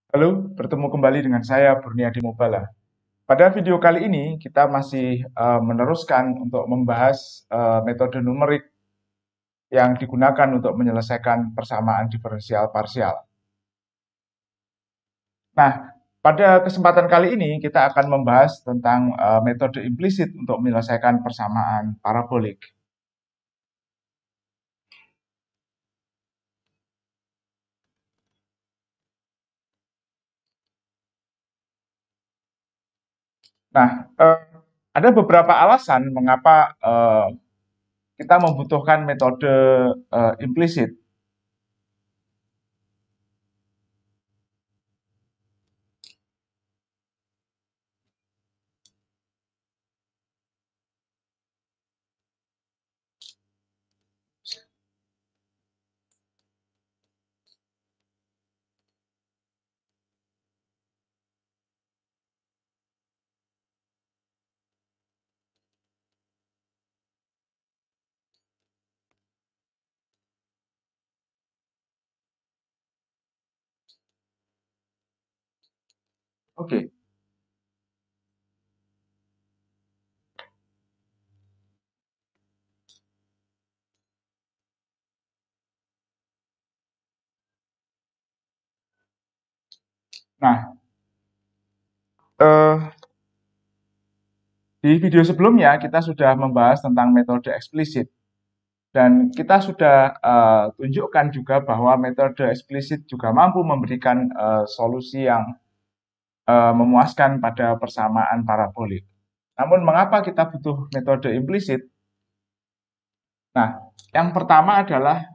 Halo, bertemu kembali dengan saya Burniadi Mubala. Pada video kali ini kita masih meneruskan untuk membahas metode numerik yang digunakan untuk menyelesaikan persamaan diferensial parsial. Nah, pada kesempatan kali ini kita akan membahas tentang metode implisit untuk menyelesaikan persamaan parabolik. Nah, ada beberapa alasan mengapa kita membutuhkan metode implisit. Oke. Nah, eh, di video sebelumnya kita sudah membahas tentang metode eksplisit dan kita sudah tunjukkan juga bahwa metode eksplisit juga mampu memberikan solusi yang memuaskan pada persamaan parabolik. Namun mengapa kita butuh metode implisit? Nah, yang pertama adalah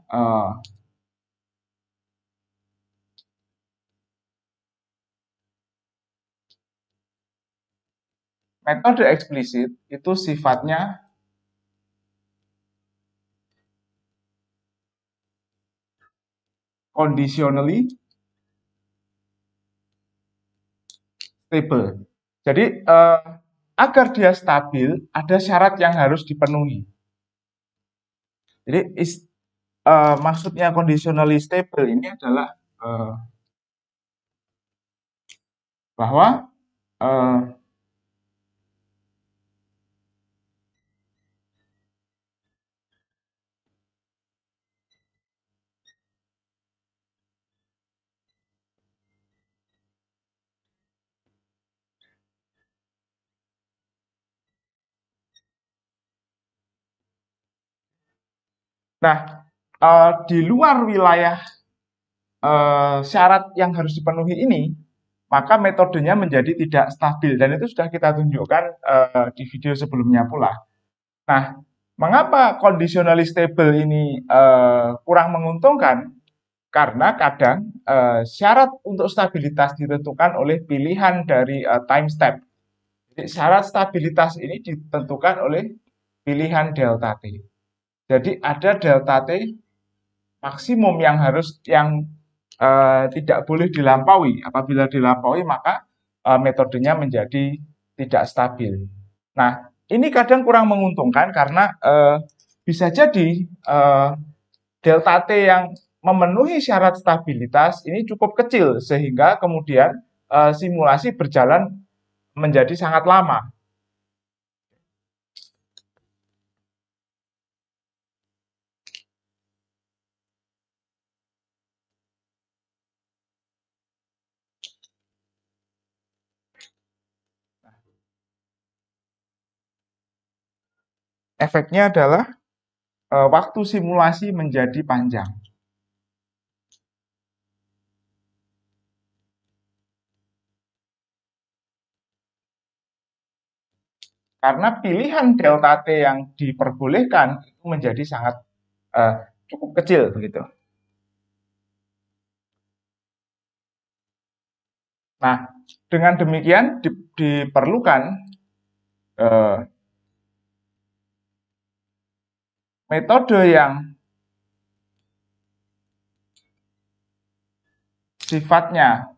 metode eksplisit itu sifatnya conditionally stable. Jadi agar dia stabil, ada syarat yang harus dipenuhi. Jadi maksudnya conditionally stable ini adalah bahwa uh, nah di luar wilayah syarat yang harus dipenuhi ini, maka metodenya menjadi tidak stabil dan itu sudah kita tunjukkan di video sebelumnya pula. Nah, mengapa conditionally stable ini kurang menguntungkan? Karena kadang syarat untuk stabilitas ditentukan oleh pilihan dari time step. Jadi syarat stabilitas ini ditentukan oleh pilihan delta T. Jadi ada delta T maksimum yang tidak boleh dilampaui. Apabila dilampaui maka metodenya menjadi tidak stabil. Nah, ini kadang kurang menguntungkan karena bisa jadi delta T yang memenuhi syarat stabilitas ini cukup kecil sehingga kemudian simulasi berjalan menjadi sangat lama. Efeknya adalah waktu simulasi menjadi panjang. Karena pilihan delta T yang diperbolehkan itu menjadi sangat cukup kecil begitu. Nah, dengan demikian diperlukan uh, metode yang sifatnya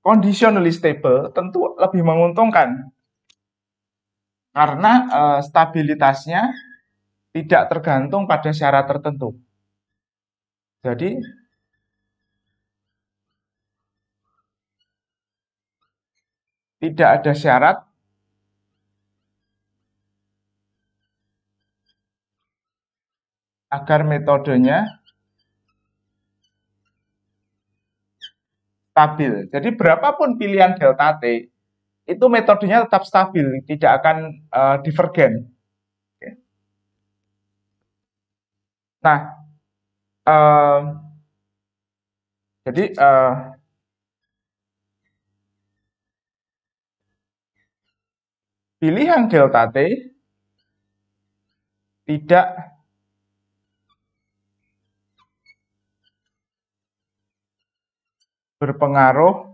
conditionally stable tentu lebih menguntungkan karena stabilitasnya tidak tergantung pada syarat tertentu. Jadi tidak ada syarat agar metodenya stabil. Jadi berapapun pilihan delta T, itu metodenya tetap stabil, tidak akan divergen. Nah, uh, jadi pilihan delta T tidak berpengaruh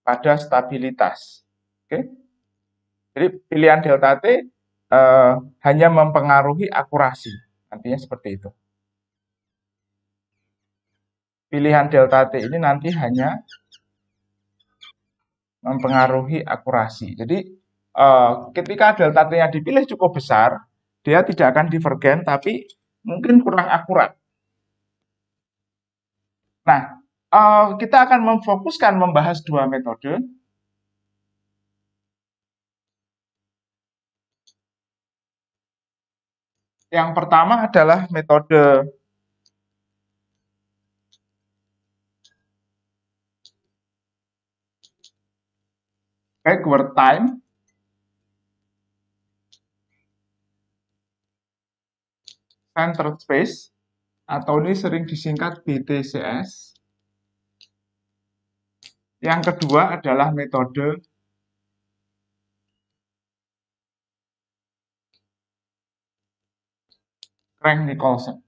pada stabilitas. Oke, jadi pilihan delta T hanya mempengaruhi akurasi, artinya seperti itu. Pilihan delta T ini nanti hanya mempengaruhi akurasi. Jadi ketika delta T-nya dipilih cukup besar, dia tidak akan divergen, tapi mungkin kurang akurat. Nah, kita akan memfokuskan membahas dua metode. Yang pertama adalah metode backward time centered space, atau ini sering disingkat BTCS. Yang kedua adalah metode Crank-Nicolson.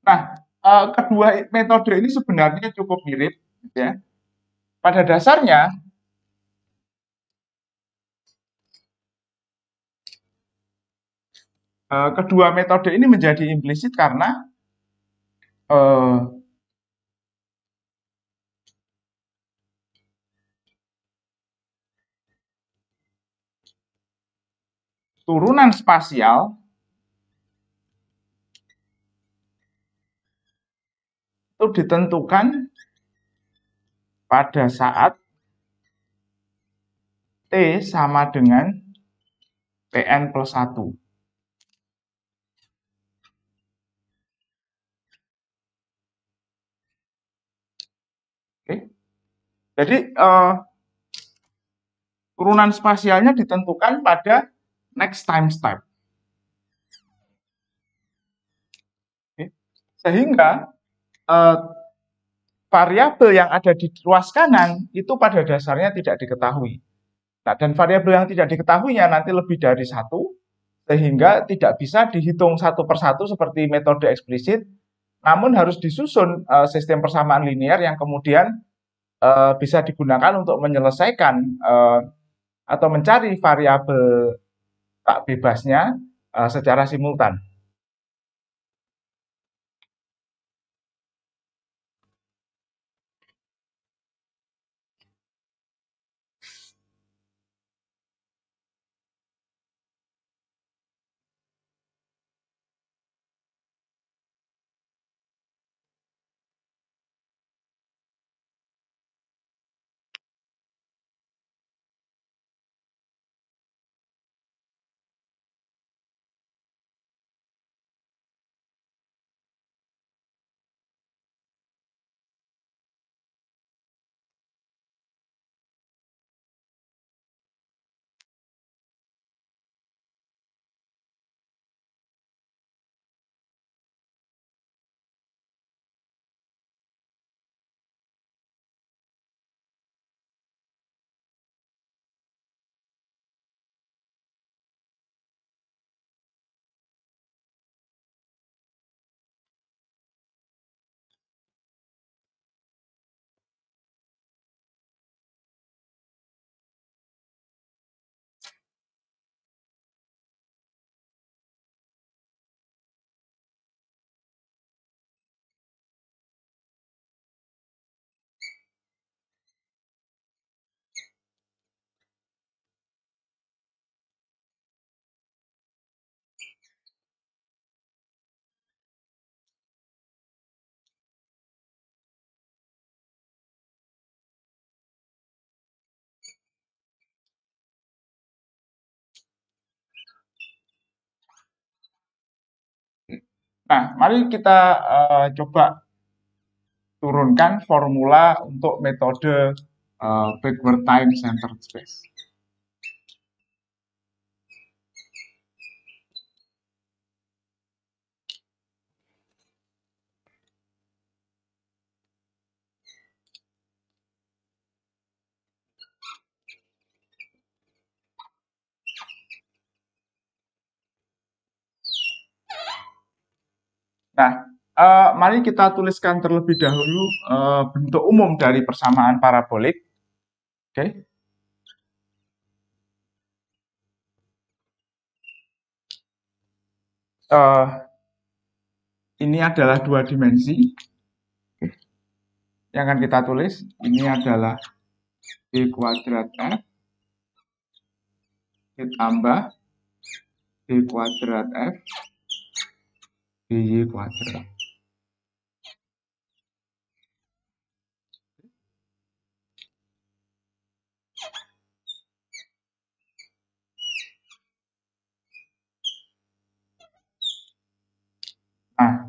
Nah, kedua metode ini sebenarnya cukup mirip, ya. Pada dasarnya, kedua metode ini menjadi implisit karena turunan spasial itu ditentukan pada saat T sama dengan Pn plus 1. Oke. Jadi turunan spasialnya ditentukan pada next time step. Oke. Sehingga variabel yang ada di ruas kanan itu pada dasarnya tidak diketahui. Nah, dan variabel yang tidak diketahuinya nanti lebih dari satu, sehingga tidak bisa dihitung satu persatu seperti metode eksplisit, namun harus disusun sistem persamaan linear yang kemudian bisa digunakan untuk menyelesaikan atau mencari variabel tak bebasnya secara simultan. Nah, mari kita coba turunkan formula untuk metode backward time centered space. Nah, mari kita tuliskan terlebih dahulu bentuk umum dari persamaan parabolik. Oke. Ini adalah dua dimensi yang akan kita tulis. Ini adalah d kuadrat f ditambah d kuadrat f dy kuadrat. Nah,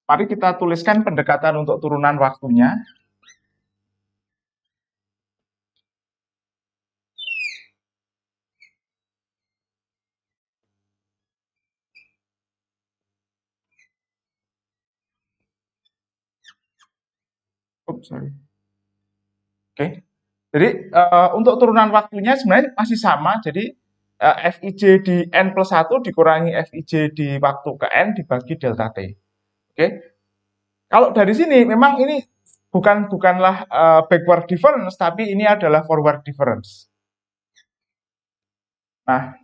mari kita tuliskan pendekatan untuk turunan waktunya. Oops, sorry. Oke. Jadi untuk turunan waktunya sebenarnya masih sama. Jadi Fij di n+1 dikurangi Fij di waktu ke n dibagi delta T. Oke. Kalau dari sini memang ini bukanlah backward difference, tapi ini adalah forward difference. Nah,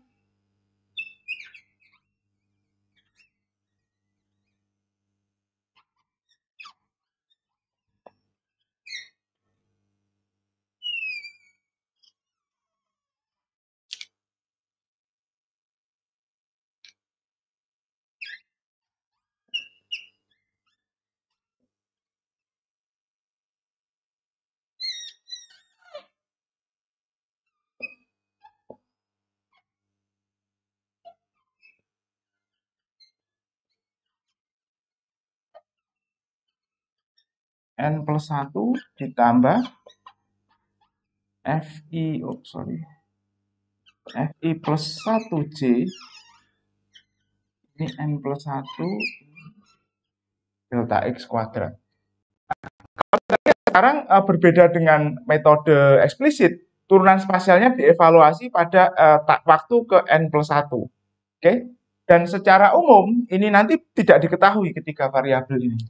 n+1 ditambah Fi plus 1J, ini n+1 delta X kuadrat. Sekarang berbeda dengan metode eksplisit, turunan spasialnya dievaluasi pada waktu ke n+1. Oke? Dan secara umum, ini nanti tidak diketahui ketiga variabel ini.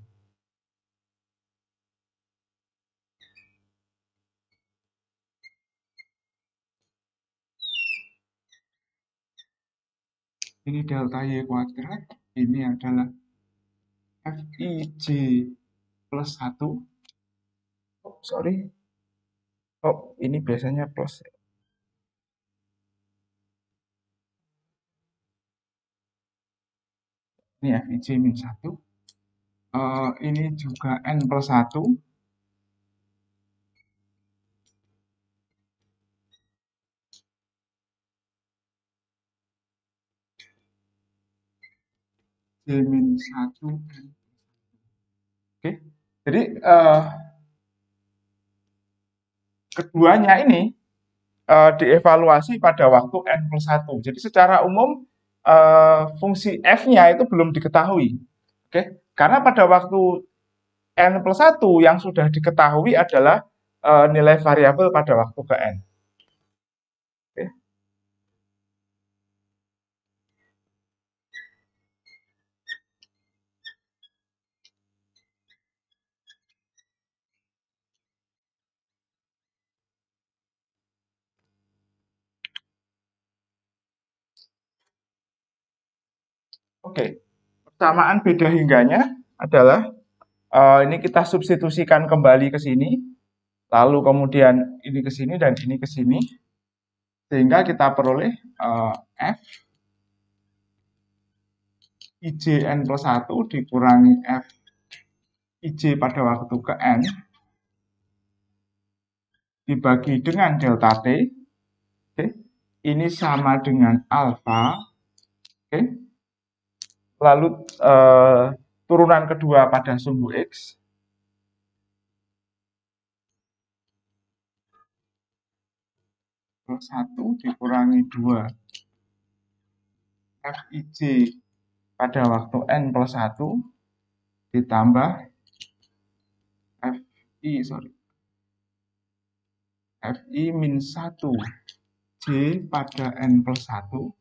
Ini delta Y kuadrat, ini adalah Fij plus 1. Oh, sorry. Oh, ini biasanya plus. Ini Fij min 1. Ini juga n+1. J min 1. Oke. Jadi keduanya ini dievaluasi pada waktu n+1. Jadi secara umum fungsi f-nya itu belum diketahui. Oke? Karena pada waktu n+1 yang sudah diketahui adalah nilai variabel pada waktu ke n. Oke? Oke. Persamaan beda hingganya adalah ini kita substitusikan kembali ke sini, lalu kemudian ini ke sini dan ini ke sini, sehingga kita peroleh F IJ N plus 1 dikurangi F IJ pada waktu ke N dibagi dengan delta T. Oke. Ini sama dengan alfa. Oke. Lalu turunan kedua pada sumbu X. Plus 1 dikurangi 2 FIJ pada waktu N plus 1 ditambah FI min 1 J pada N plus 1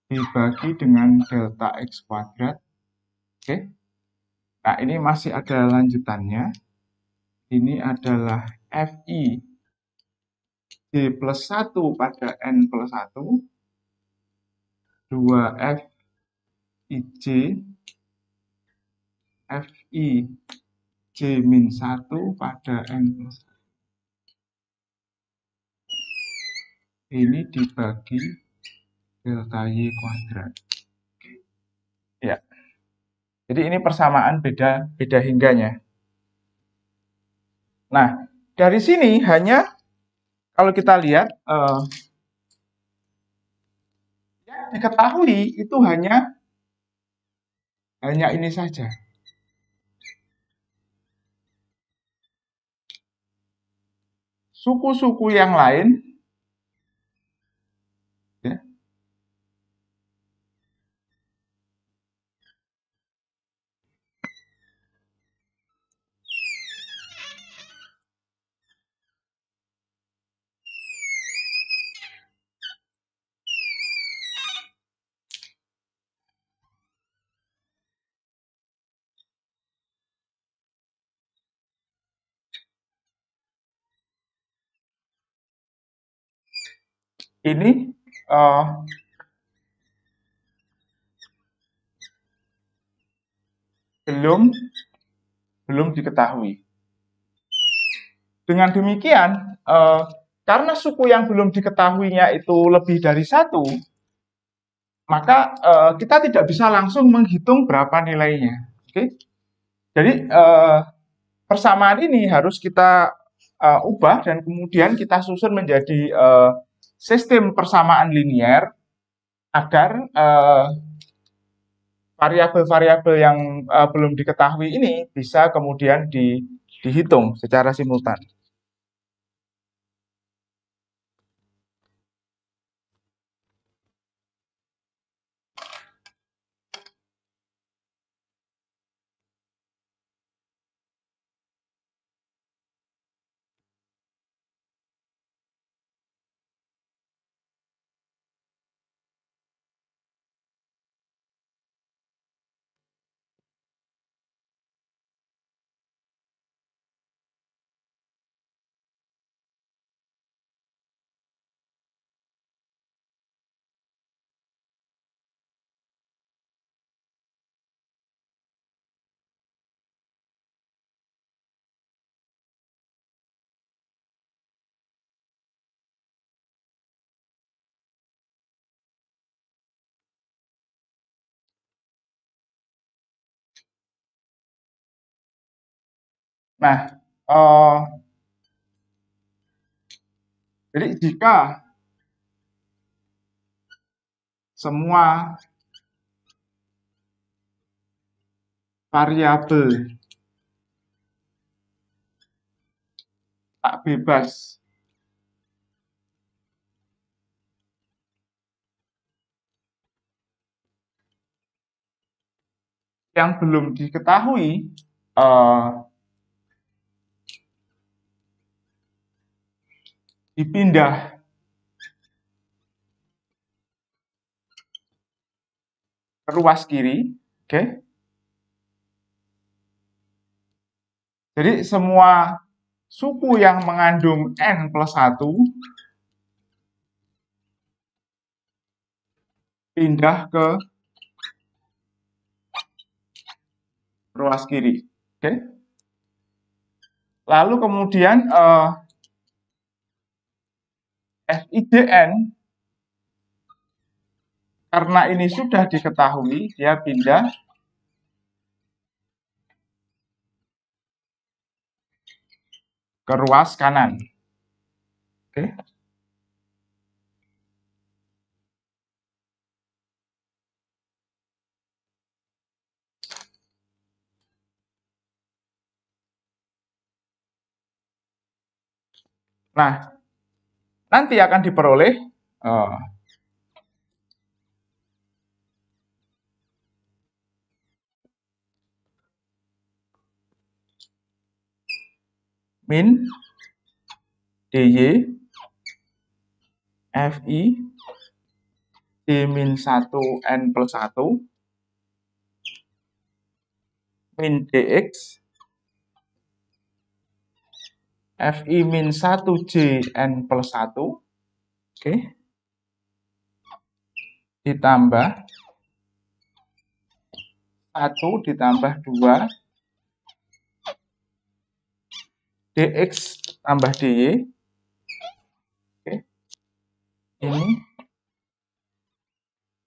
dibagi dengan delta X kuadrat. Oke. Nah, ini masih ada lanjutannya. Ini adalah FI J plus 1 pada N plus 1 2F IJ FI J min 1 pada N plus 1. Ini dibagi delta Y kuadrat. Ya. Jadi ini persamaan beda hingganya. Nah, dari sini hanya kalau kita lihat yang diketahui itu hanya ini saja. Suku-suku yang lain ya, ini belum diketahui. Dengan demikian, karena suku yang belum diketahuinya itu lebih dari 1, maka kita tidak bisa langsung menghitung berapa nilainya. Oke? Jadi persamaan ini harus kita ubah dan kemudian kita susun menjadi sistem persamaan linear agar variabel-variabel yang belum diketahui ini bisa kemudian dihitung secara simultan. Nah, jadi jika semua variabel tak bebas yang belum diketahui dipindah ke ruas kiri, oke? Jadi semua suku yang mengandung N plus 1 pindah ke ruas kiri. Oke. Lalu kemudian FIDN, karena ini sudah diketahui, dia pindah ke ruas kanan. Oke. Nah, nanti akan diperoleh min DY FI D min 1 N plus 1 min DX FI min 1 J N plus 1, oke, ditambah 1 ditambah 2 DX tambah DY, oke, ini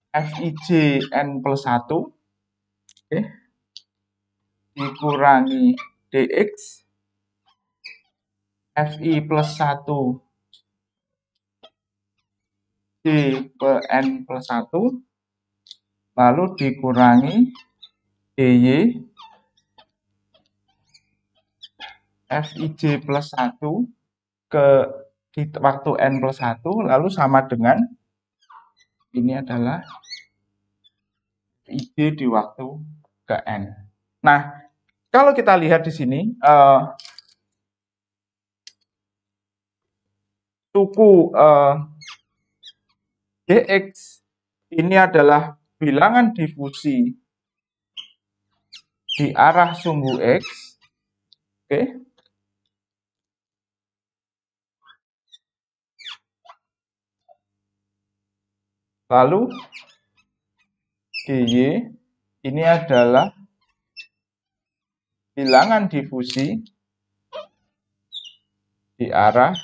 FIJ N plus 1, oke, dikurangi DX FI plus 1 J per N plus 1, lalu dikurangi DY FIJ plus 1 ke di waktu N plus 1, lalu sama dengan ini adalah FIJ di waktu ke N. Nah, kalau kita lihat di sini, suku DX ini adalah bilangan difusi di arah sumbu X, oke. Lalu DY ini adalah bilangan difusi di arah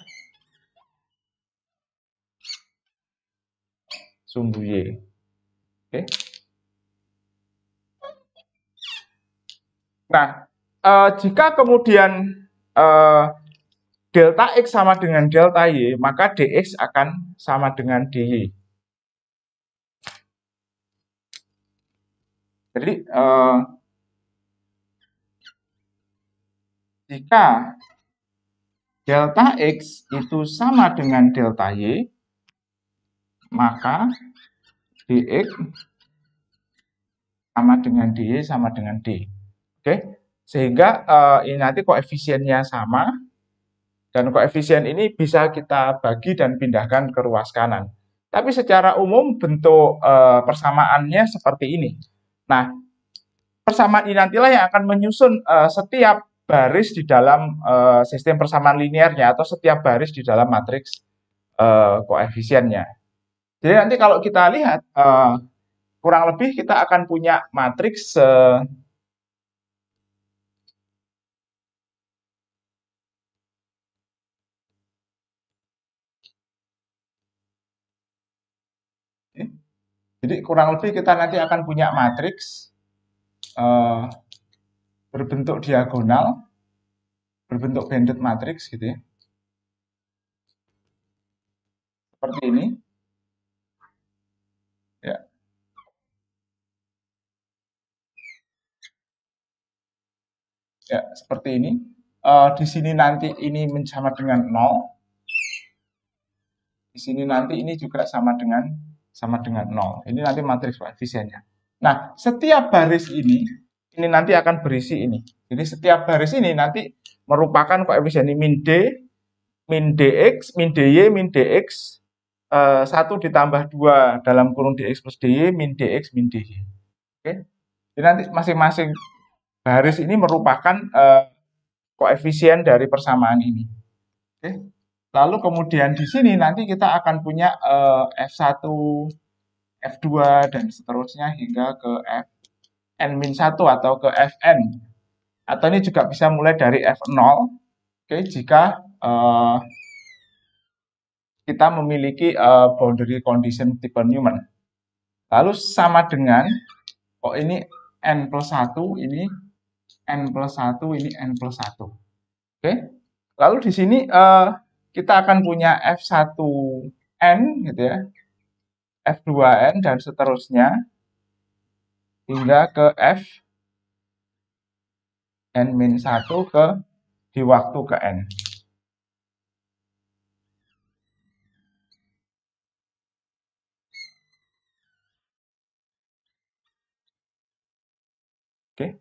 sumbu Y. Oke. Nah, jika kemudian delta X sama dengan delta Y, maka DX akan sama dengan DY. Jadi, jika delta X itu sama dengan delta Y, maka DX sama dengan DY sama dengan D. Oke, sehingga ini nanti koefisiennya sama, dan koefisien ini bisa kita bagi dan pindahkan ke ruas kanan. Tapi secara umum bentuk persamaannya seperti ini. Nah, persamaan ini nantilah yang akan menyusun setiap baris di dalam sistem persamaan linearnya atau setiap baris di dalam matriks koefisiennya. Jadi nanti kalau kita lihat kurang lebih kita akan punya matriks jadi kurang lebih kita nanti akan punya matriks berbentuk diagonal, berbentuk banded matrix gitu ya. Seperti ini. Ya. Ya, seperti ini. Di sini nanti ini sama dengan 0. Di sini nanti ini juga sama dengan 0. Ini nanti matriks koefisiennya. Nah, setiap baris ini nanti akan berisi ini. Jadi setiap baris ini nanti merupakan koefisien ini min D, min DX, min DY, min DX, 1 ditambah 2 dalam kurung DX plus DY, min DX, min DY. Oke. Jadi nanti masing-masing baris ini merupakan koefisien dari persamaan ini. Oke. Lalu kemudian di sini nanti kita akan punya F1, F2 dan seterusnya hingga ke Fn-1 atau ke Fn. Atau ini juga bisa mulai dari F0, oke, jika kita memiliki boundary condition tipe Newman. Lalu sama dengan, ini N plus 1, ini N plus 1, ini N plus 1. Oke, lalu di sini kita akan punya F1N, gitu ya, F2N, dan seterusnya, hingga ke Fn-1 di waktu ke N. Oke.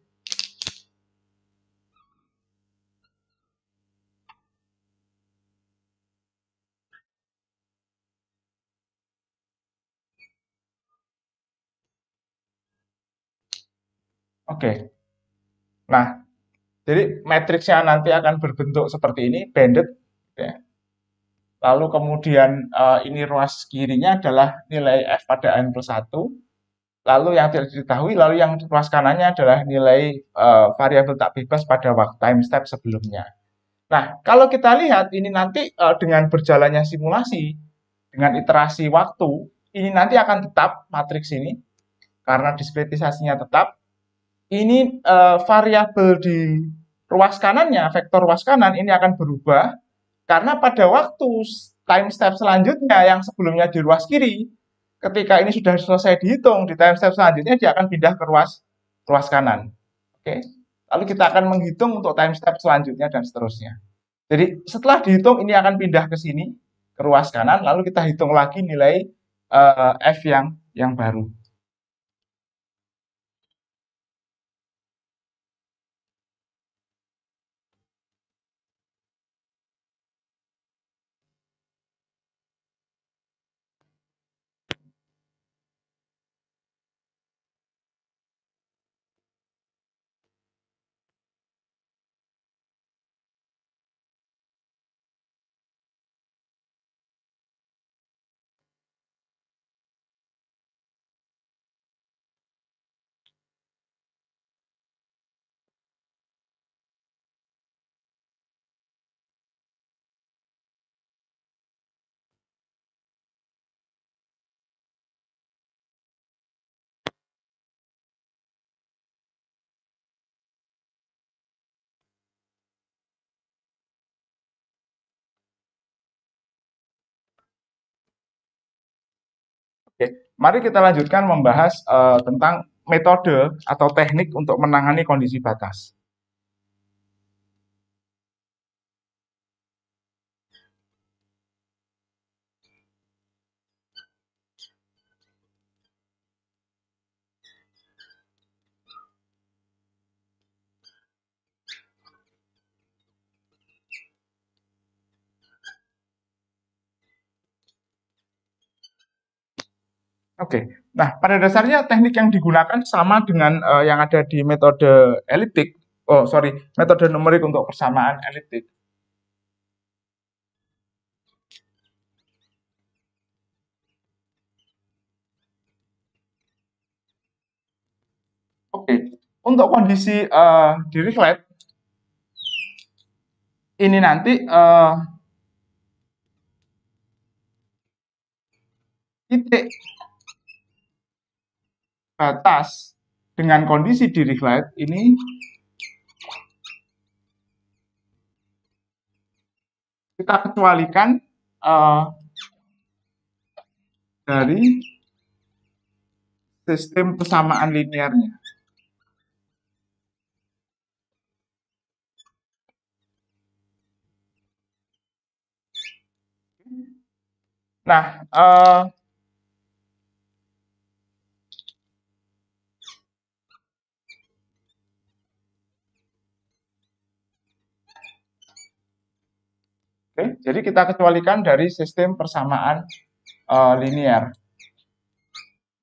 Oke. Nah, jadi matriksnya nanti akan berbentuk seperti ini, banded, ya. Lalu kemudian ini ruas kirinya adalah nilai F pada N plus 1. Lalu yang tidak diketahui, lalu yang ruas kanannya adalah nilai variabel tak bebas pada waktu time step sebelumnya. Nah, kalau kita lihat ini nanti dengan berjalannya simulasi, dengan iterasi waktu, ini nanti akan tetap matriks ini, karena diskretisasinya tetap. Ini variabel di ruas kanannya, vektor ruas kanan ini akan berubah, karena pada waktu time step selanjutnya yang sebelumnya di ruas kiri, ketika ini sudah selesai dihitung, di time step selanjutnya dia akan pindah ke ruas kanan. Oke. Lalu kita akan menghitung untuk time step selanjutnya dan seterusnya. Jadi setelah dihitung ini akan pindah ke sini, ke ruas kanan, lalu kita hitung lagi nilai F yang baru. Oke, mari kita lanjutkan membahas tentang metode atau teknik untuk menangani kondisi batas. Oke, nah pada dasarnya teknik yang digunakan sama dengan yang ada di metode eliptik. Oh, sorry, metode numerik untuk persamaan eliptik. Oke, untuk kondisi Dirichlet ini nanti titik batas dengan kondisi Dirichlet ini kita kecualikan dari sistem persamaan linearnya. Nah, oke, jadi kita kecualikan dari sistem persamaan linear.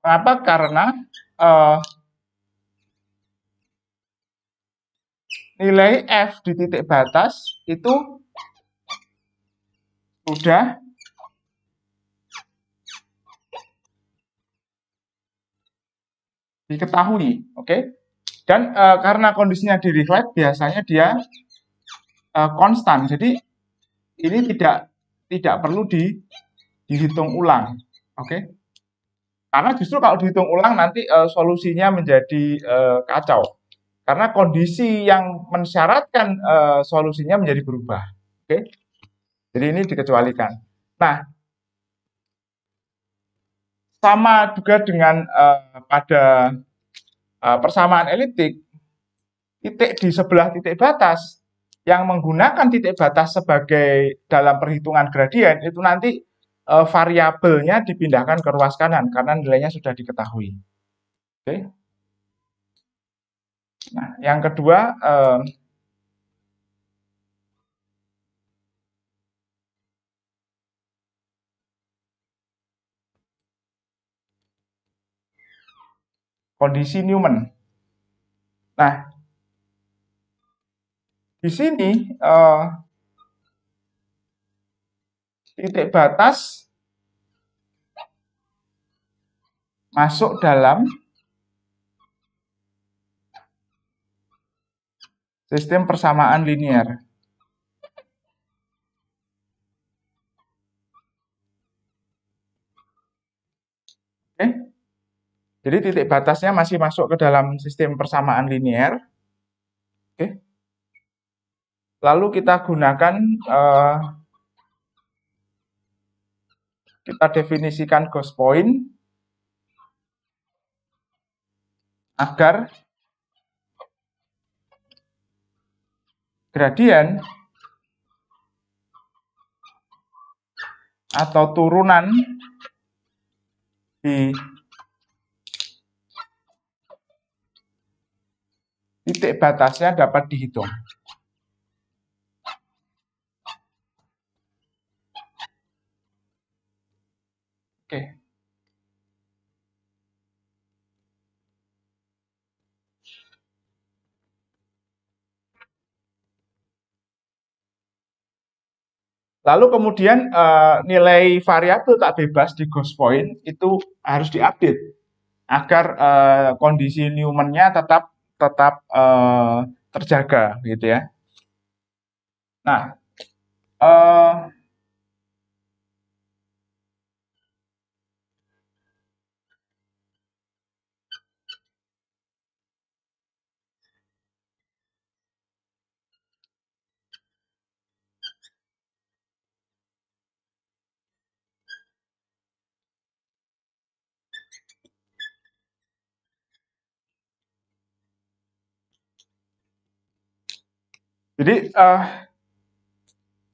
Kenapa? Karena nilai F di titik batas itu sudah diketahui, oke? Dan karena kondisinya di reflect, biasanya dia konstan. Jadi ini tidak perlu dihitung ulang, oke? Karena justru kalau dihitung ulang nanti solusinya menjadi kacau. Karena kondisi yang mensyaratkan solusinya menjadi berubah, oke? Jadi ini dikecualikan. Nah, sama juga dengan pada persamaan eliptik, titik di sebelah titik batas yang menggunakan titik batas sebagai dalam perhitungan gradien itu nanti variabelnya dipindahkan ke ruas kanan karena nilainya sudah diketahui. Oke. Nah, yang kedua kondisi Newman. Nah, di sini titik batas masuk dalam sistem persamaan linier. Oke. Jadi titik batasnya masih masuk ke dalam sistem persamaan linier. Oke. Lalu kita gunakan kita definisikan ghost point agar gradien atau turunan di titik batasnya dapat dihitung. Oke. Lalu kemudian nilai variabel tak bebas di ghost point itu harus diupdate agar kondisi Newman-nya tetap terjaga, gitu ya. Nah, jadi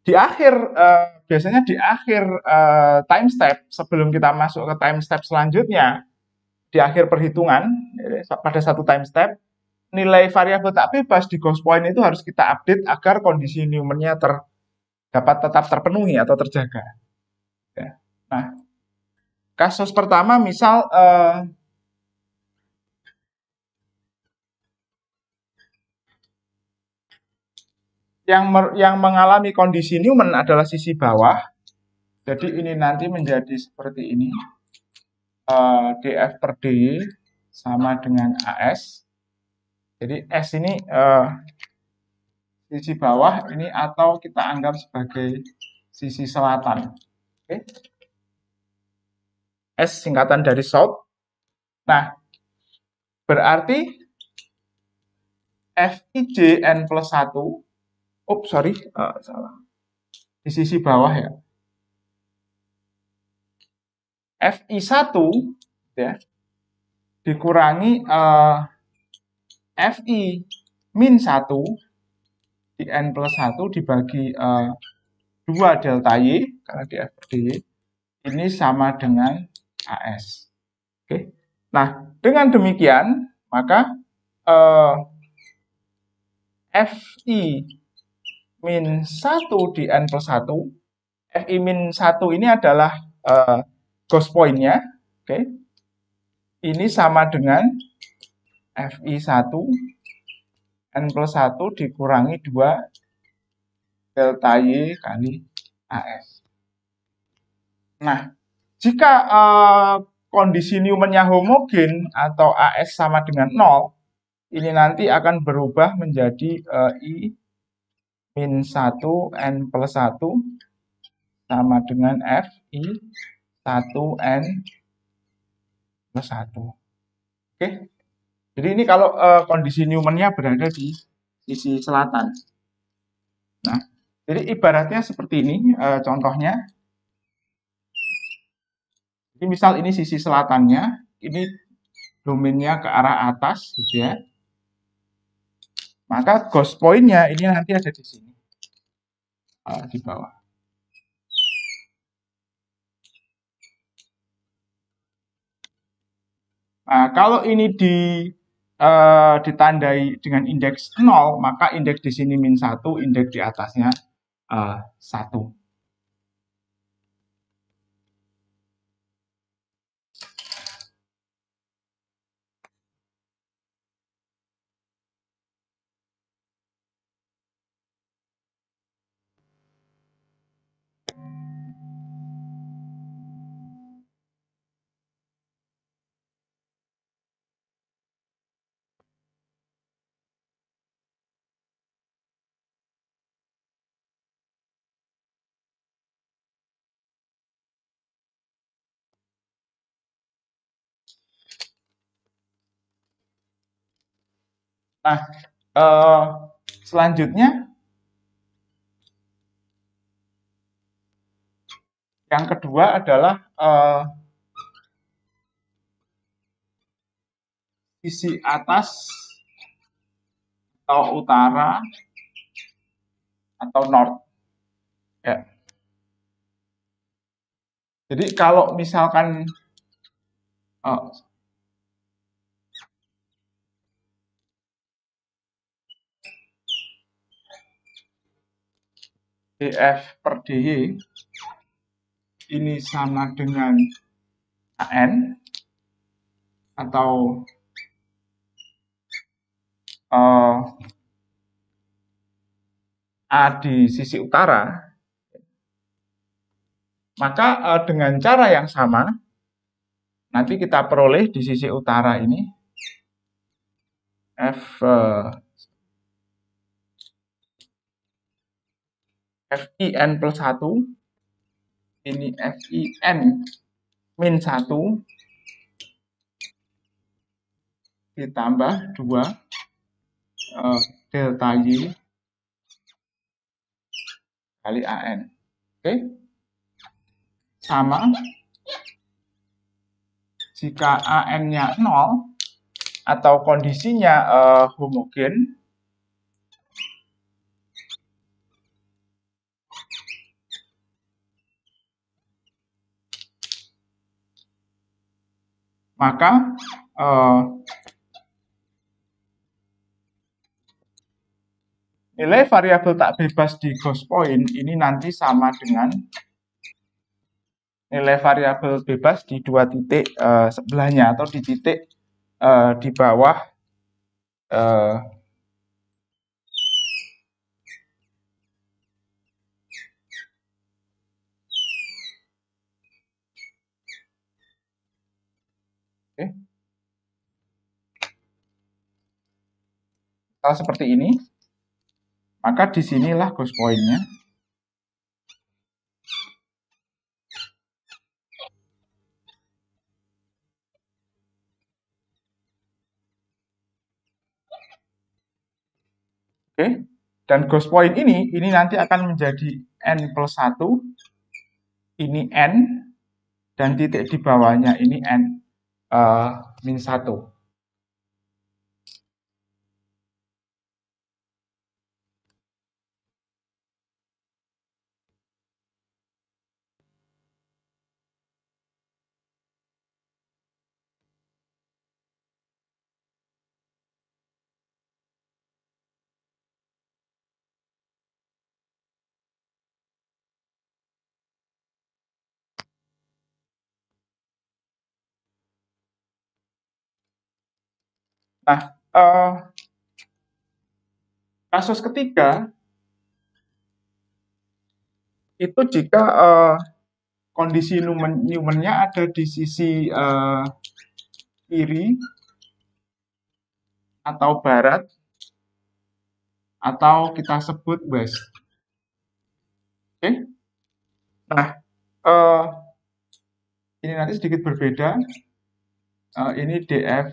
di akhir biasanya di akhir time step sebelum kita masuk ke time step selanjutnya, di akhir perhitungan pada satu time step, nilai variabel tak bebas di ghost point itu harus kita update agar kondisi Newman-nya dapat tetap terpenuhi atau terjaga. Ya. Nah, kasus pertama misal yang mengalami kondisi Newman adalah sisi bawah. Jadi ini nanti menjadi seperti ini. df per dy sama dengan AS. Jadi S ini sisi bawah ini atau kita anggap sebagai sisi selatan. Oke. S singkatan dari south. Nah, berarti Fij n plus 1. Sorry, salah. Di sisi bawah ya. Fi1 ya, dikurangi Fi min 1 di n plus 1 dibagi 2 delta Y, karena df per dy, ini sama dengan AS. Oke. Nah, dengan demikian, maka Fi min 1 di n plus 1, Fi min 1 ini adalah ghost point-nya, oke. Ini sama dengan Fi1 n plus 1 dikurangi 2 delta Y kali AS. Nah, jika kondisi Newman-nya homogen atau AS sama dengan 0, ini nanti akan berubah menjadi I min 1 N plus 1 sama dengan F I 1 N plus 1. Oke, jadi ini kalau kondisi Newman-nya berada di sisi selatan. Nah, jadi ibaratnya seperti ini contohnya. Jadi misal ini sisi selatannya, ini domainnya ke arah atas, gitu ya. Maka ghost point-nya ini nanti ada di sini, di bawah. Nah, kalau ini ditandai dengan indeks 0, maka indeks di sini min 1, indeks di atasnya 1. Nah, selanjutnya yang kedua adalah sisi atas atau utara atau north. Ya. Jadi kalau misalkan df per dy ini sama dengan an atau A di sisi utara, maka dengan cara yang sama nanti kita peroleh di sisi utara ini FIN plus 1, ini FIN min 1 ditambah 2 delta Y kali AN. Oke? Sama jika AN-nya 0 atau kondisinya homogen, maka nilai variabel tak bebas di ghost point ini nanti sama dengan nilai variabel bebas di dua titik sebelahnya atau di titik di bawah kalau seperti ini, maka disinilah ghost point-nya. Oke, dan ghost point ini nanti akan menjadi N plus 1, ini N, dan titik di bawahnya ini N min 1. Nah, kasus ketiga itu jika kondisi Newman-nya ada di sisi kiri atau barat, atau kita sebut west. Oke. Nah, ini nanti sedikit berbeda. Ini df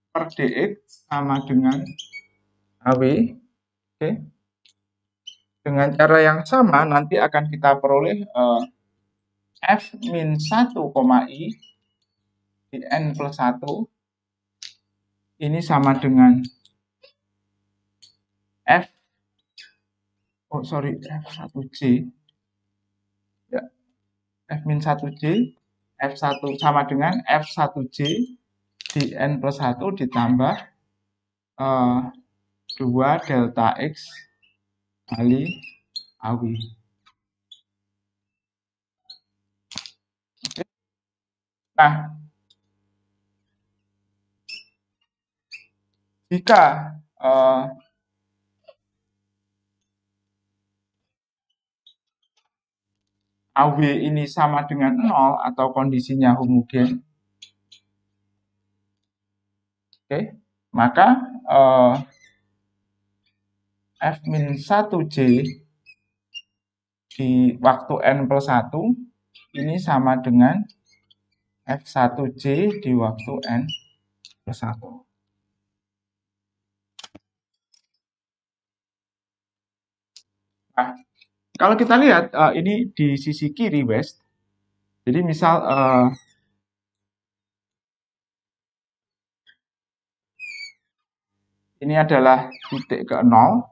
per dx sama dengan AW. Oke. Dengan cara yang sama nanti akan kita peroleh f min 1, i di n plus 1 ini sama dengan f f1j ya, f min 1j, f1 sama dengan f1j di n plus 1 ditambah 2 delta x kali AW. Nah, jika AW ini sama dengan 0 atau kondisinya homogen, oke, maka f min 1j di waktu n plus 1 ini sama dengan f1j di waktu n plus 1. Nah, kalau kita lihat ini di sisi kiri west, jadi misal ini adalah titik ke 0,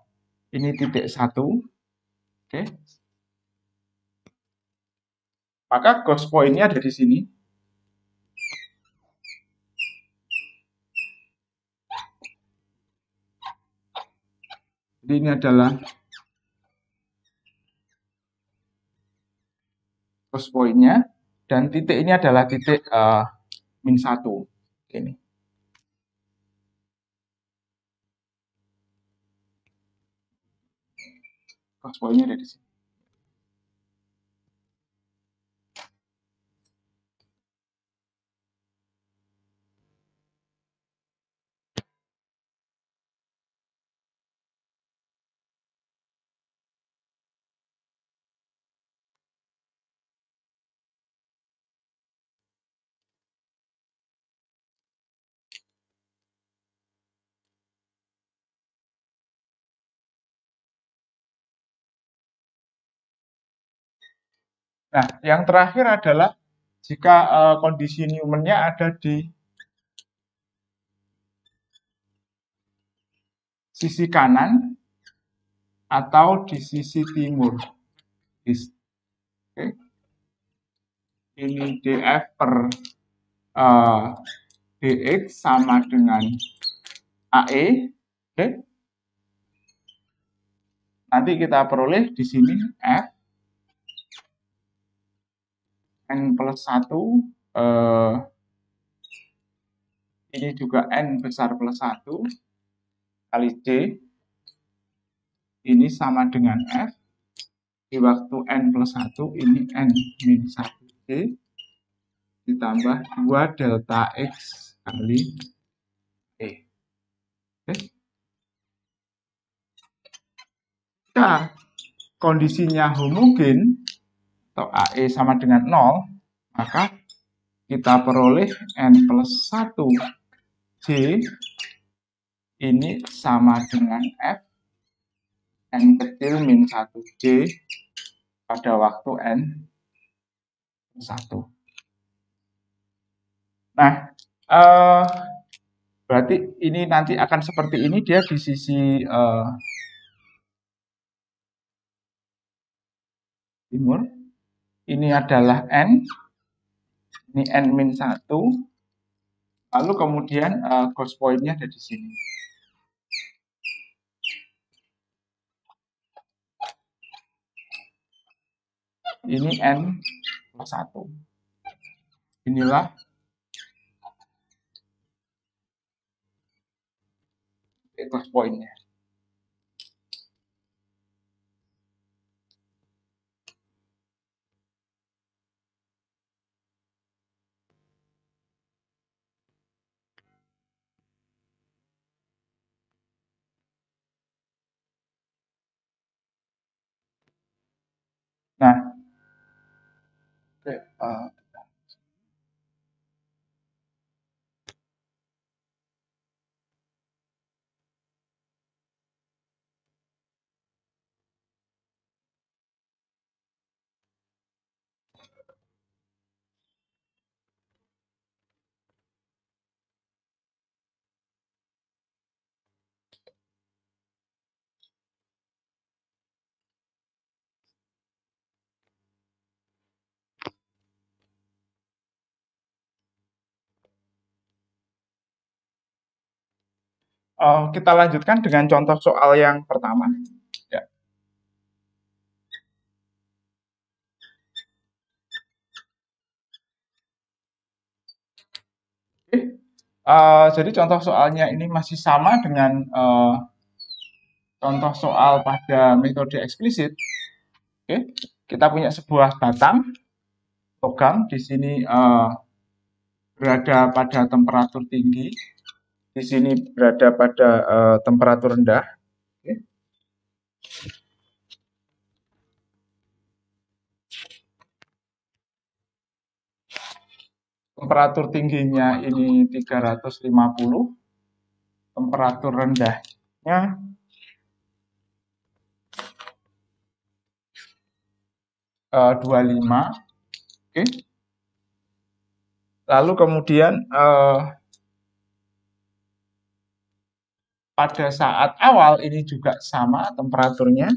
ini titik 1, oke. Maka ghost point-nya ada di sini. Jadi ini adalah ghost point-nya, dan titik ini adalah titik min 1. Ini. Ghost point-nya ada di sini. Nah, yang terakhir adalah jika kondisi Newman-nya ada di sisi kanan atau di sisi timur. Oke. Ini df per dx sama dengan AE. Oke. Nanti kita peroleh di sini f n plus 1 ini juga n besar plus 1 kali j ini sama dengan f di waktu n plus 1 ini n min 1 j ditambah 2 delta x kali e. Oke. Jika kondisinya homogen atau AE sama dengan 0, maka kita peroleh n plus 1 j ini sama dengan f n kecil min 1 j pada waktu n plus 1. Nah, berarti ini nanti akan seperti ini, dia di sisi timur. Ini adalah n, ini n min 1, lalu kemudian ghost point-nya ada di sini. Ini n plus 1. Inilah ghost point-nya. Nah, oke, kita lanjutkan dengan contoh soal yang pertama. Ya. Oke. Jadi contoh soalnya ini masih sama dengan contoh soal pada metode eksplisit. Oke. Kita punya sebuah batang logam di sini berada pada temperatur tinggi, di sini berada pada temperatur rendah. Oke. Temperatur tingginya ini 350, temperatur rendahnya 25. Oke. Lalu kemudian pada saat awal ini juga sama temperaturnya.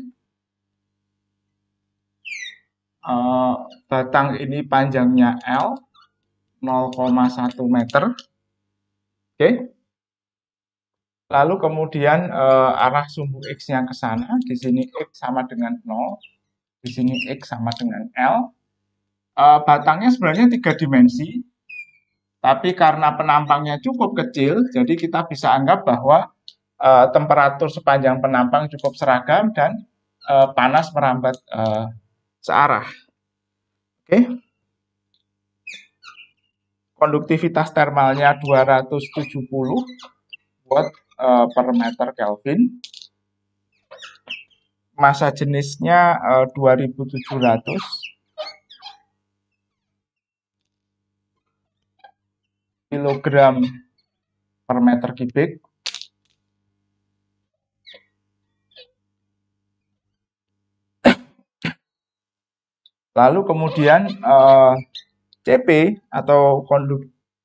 Batang ini panjangnya L, 0,1 meter. Oke. Lalu kemudian arah sumbu X-nya ke sana. Di sini X sama dengan 0. Di sini X sama dengan L. Batangnya sebenarnya 3 dimensi. Tapi karena penampangnya cukup kecil, jadi kita bisa anggap bahwa temperatur sepanjang penampang cukup seragam dan panas merambat searah. Oke. Konduktivitas termalnya 270 watt per meter Kelvin. Masa jenisnya 2700 kilogram per meter kubik. Lalu kemudian CP atau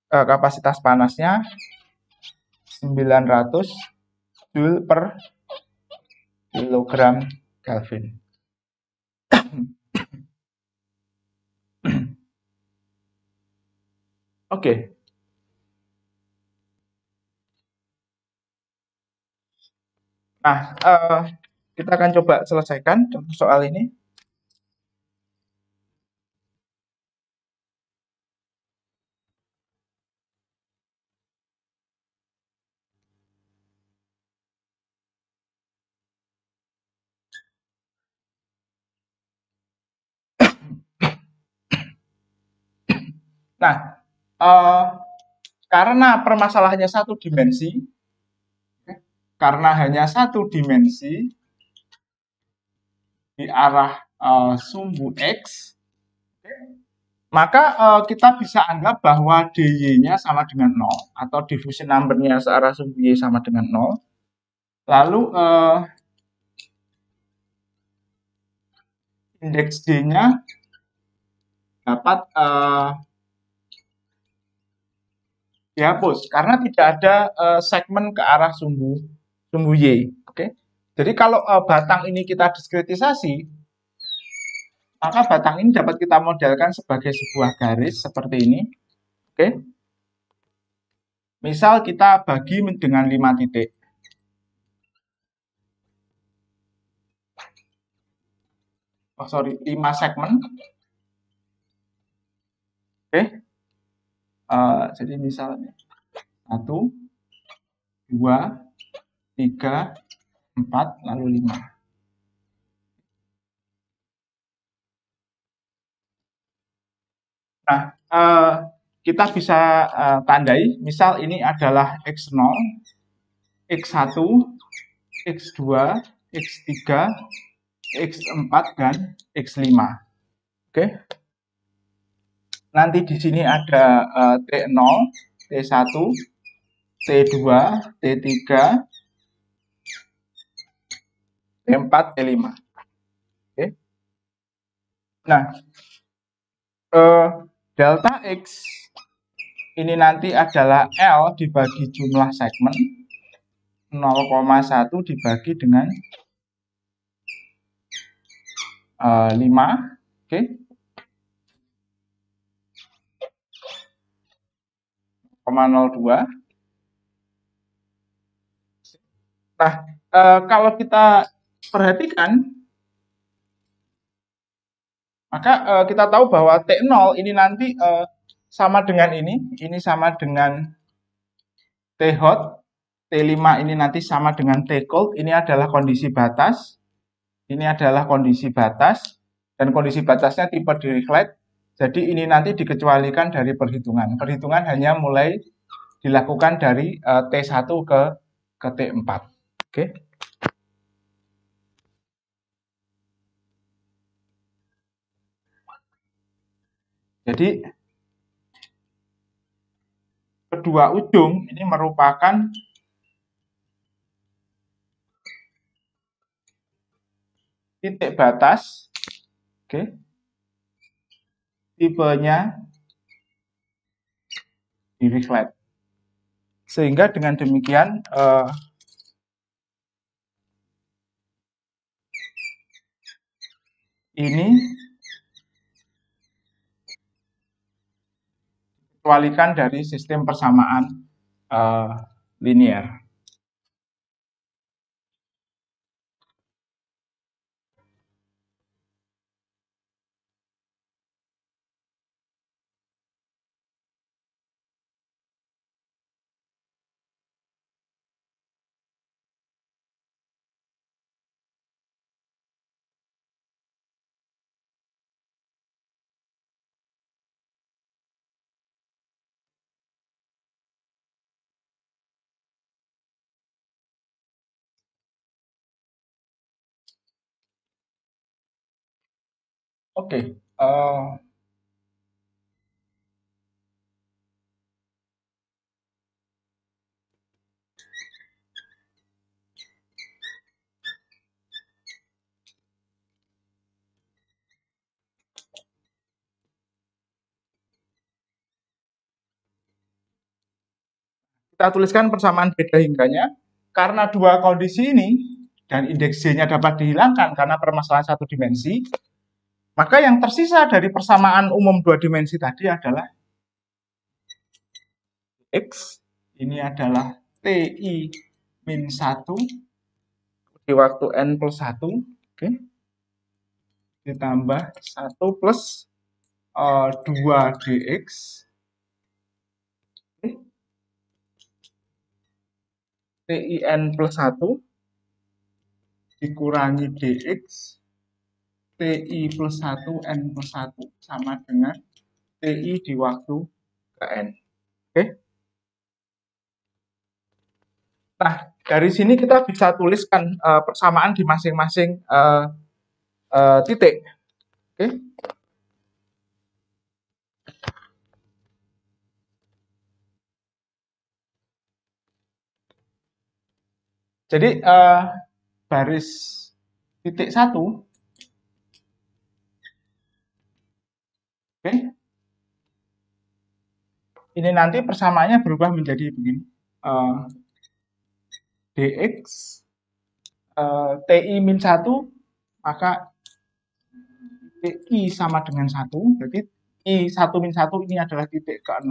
kapasitas panasnya 900 Joule per kilogram Kelvin. Oke. Nah, kita akan coba selesaikan soal ini. Nah, karena permasalahannya satu dimensi, karena hanya satu dimensi di arah sumbu X, maka kita bisa anggap bahwa dy-nya sama dengan 0 atau diffusion number-nya searah sumbu Y sama dengan 0. Lalu indeks D-nya dapat dihapus karena tidak ada segmen ke arah sumbu Y. Oke. Jadi kalau batang ini kita diskretisasi, maka batang ini dapat kita modelkan sebagai sebuah garis seperti ini. Oke. Misal kita bagi dengan 5 titik. Oh, sorry, 5 segmen. Oke. Jadi misalnya 1, 2, 3, 4, lalu 5. Nah, kita bisa tandai, misal ini adalah X0, X1, X2, X3, X4, dan X5. Oke. Nanti di sini ada T0, T1, T2, T3, T4, T5. Oke. Nah, delta X ini nanti adalah L dibagi jumlah segmen 0,1 dibagi dengan 5. Oke. 0,02. Nah, kalau kita perhatikan, maka kita tahu bahwa T0 ini nanti sama dengan ini sama dengan T hot, T5 ini nanti sama dengan T cold, ini adalah kondisi batas, dan kondisi batasnya tipe Dirichlet, jadi ini nanti dikecualikan dari perhitungan. Perhitungan hanya mulai dilakukan dari T1 ke T4. Oke. Jadi kedua ujung ini merupakan titik batas, oke, tipenya Dirichlet. Sehingga dengan demikian ini dikecualikan dari sistem persamaan linear. Oke, kita tuliskan persamaan beda hingganya. Karena dua kondisi ini dan indeks J-nya dapat dihilangkan karena permasalahan satu dimensi, maka yang tersisa dari persamaan umum dua dimensi tadi adalah X, ini adalah TI min 1 di waktu N plus 1, oke, ditambah 1 plus 2 dx, oke, TIN plus 1 dikurangi dx, TI plus 1 N plus 1 sama dengan TI di waktu ke N. Oke. Nah, dari sini kita bisa tuliskan persamaan di masing-masing titik. Oke. Jadi baris titik 1, oke, ini nanti persamaannya berubah menjadi begini, dx TI min 1, maka TI sama dengan 1, jadi I 1 min 1 ini adalah titik ke 0,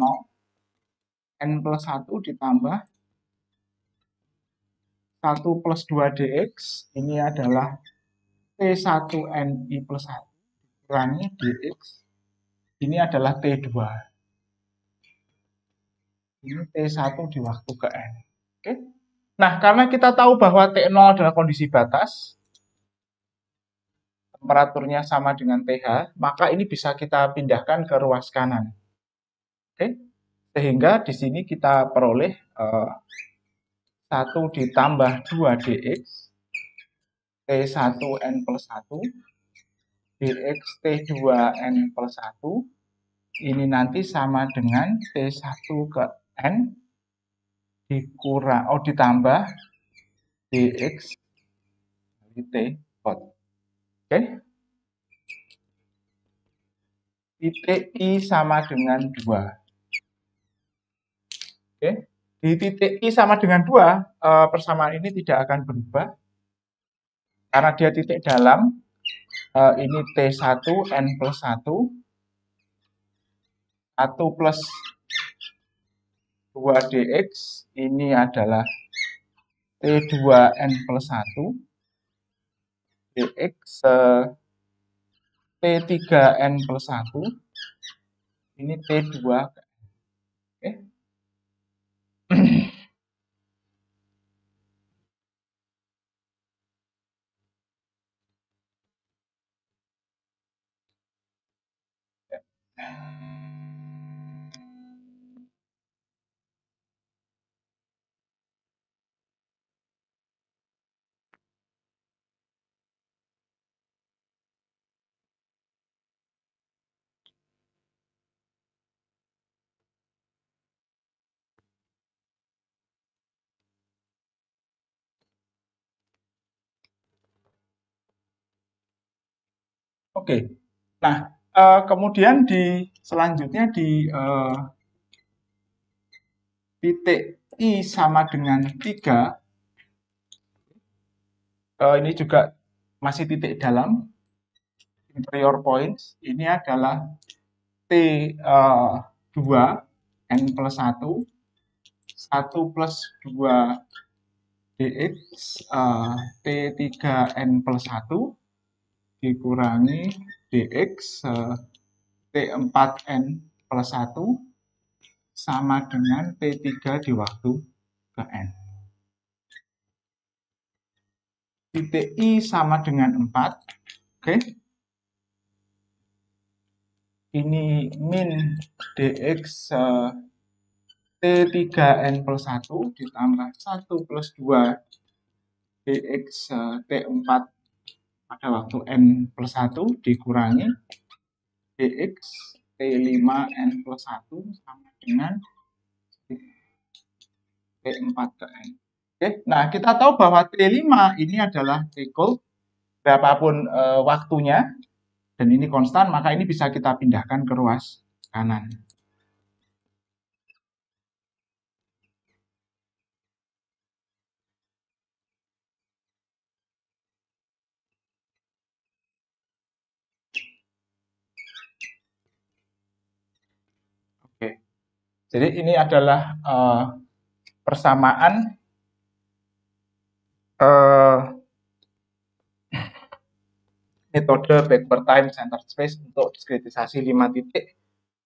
N plus 1 ditambah 1 plus 2 dx, ini adalah T1NI plus 1, kurangi dx, ini adalah T2. Ini T1 di waktu ke N. Oke. Nah, karena kita tahu bahwa T0 adalah kondisi batas, temperaturnya sama dengan TH, maka ini bisa kita pindahkan ke ruas kanan. Oke. Sehingga di sini kita peroleh 1 ditambah 2 dx T1N plus 1 dx T2n plus 1 ini nanti sama dengan T1 ke N ditambah dx kali T hot. Oke. Titik I sama dengan 2. Oke. Di titik I sama dengan 2, persamaan ini tidak akan berubah. Karena dia titik dalam, ini T1 N plus 1, 1 plus 2 dx, ini adalah T2N plus 1, dx T3N plus 1, ini T2. Oke. Oke. Nah, kemudian selanjutnya di titik I sama dengan 3, ini juga masih titik dalam, inferior points, ini adalah T2 N plus 1, 1 plus 2 dx T3N plus 1 dikurangi dx T4N plus 1 sama dengan T3 di waktu ke N. Titik I sama dengan 4. Oke. Ini min dx T3N plus 1 ditambah 1 plus 2 dx T4 pada waktu N plus 1 dikurangi dx T5N plus 1 sama dengan T4 ke N. Oke, nah kita tahu bahwa T5 ini adalah equal berapapun waktunya, dan ini konstan, maka ini bisa kita pindahkan ke ruas kanan. Oke, jadi ini adalah persamaan metode backward time centered space untuk diskretisasi 5 titik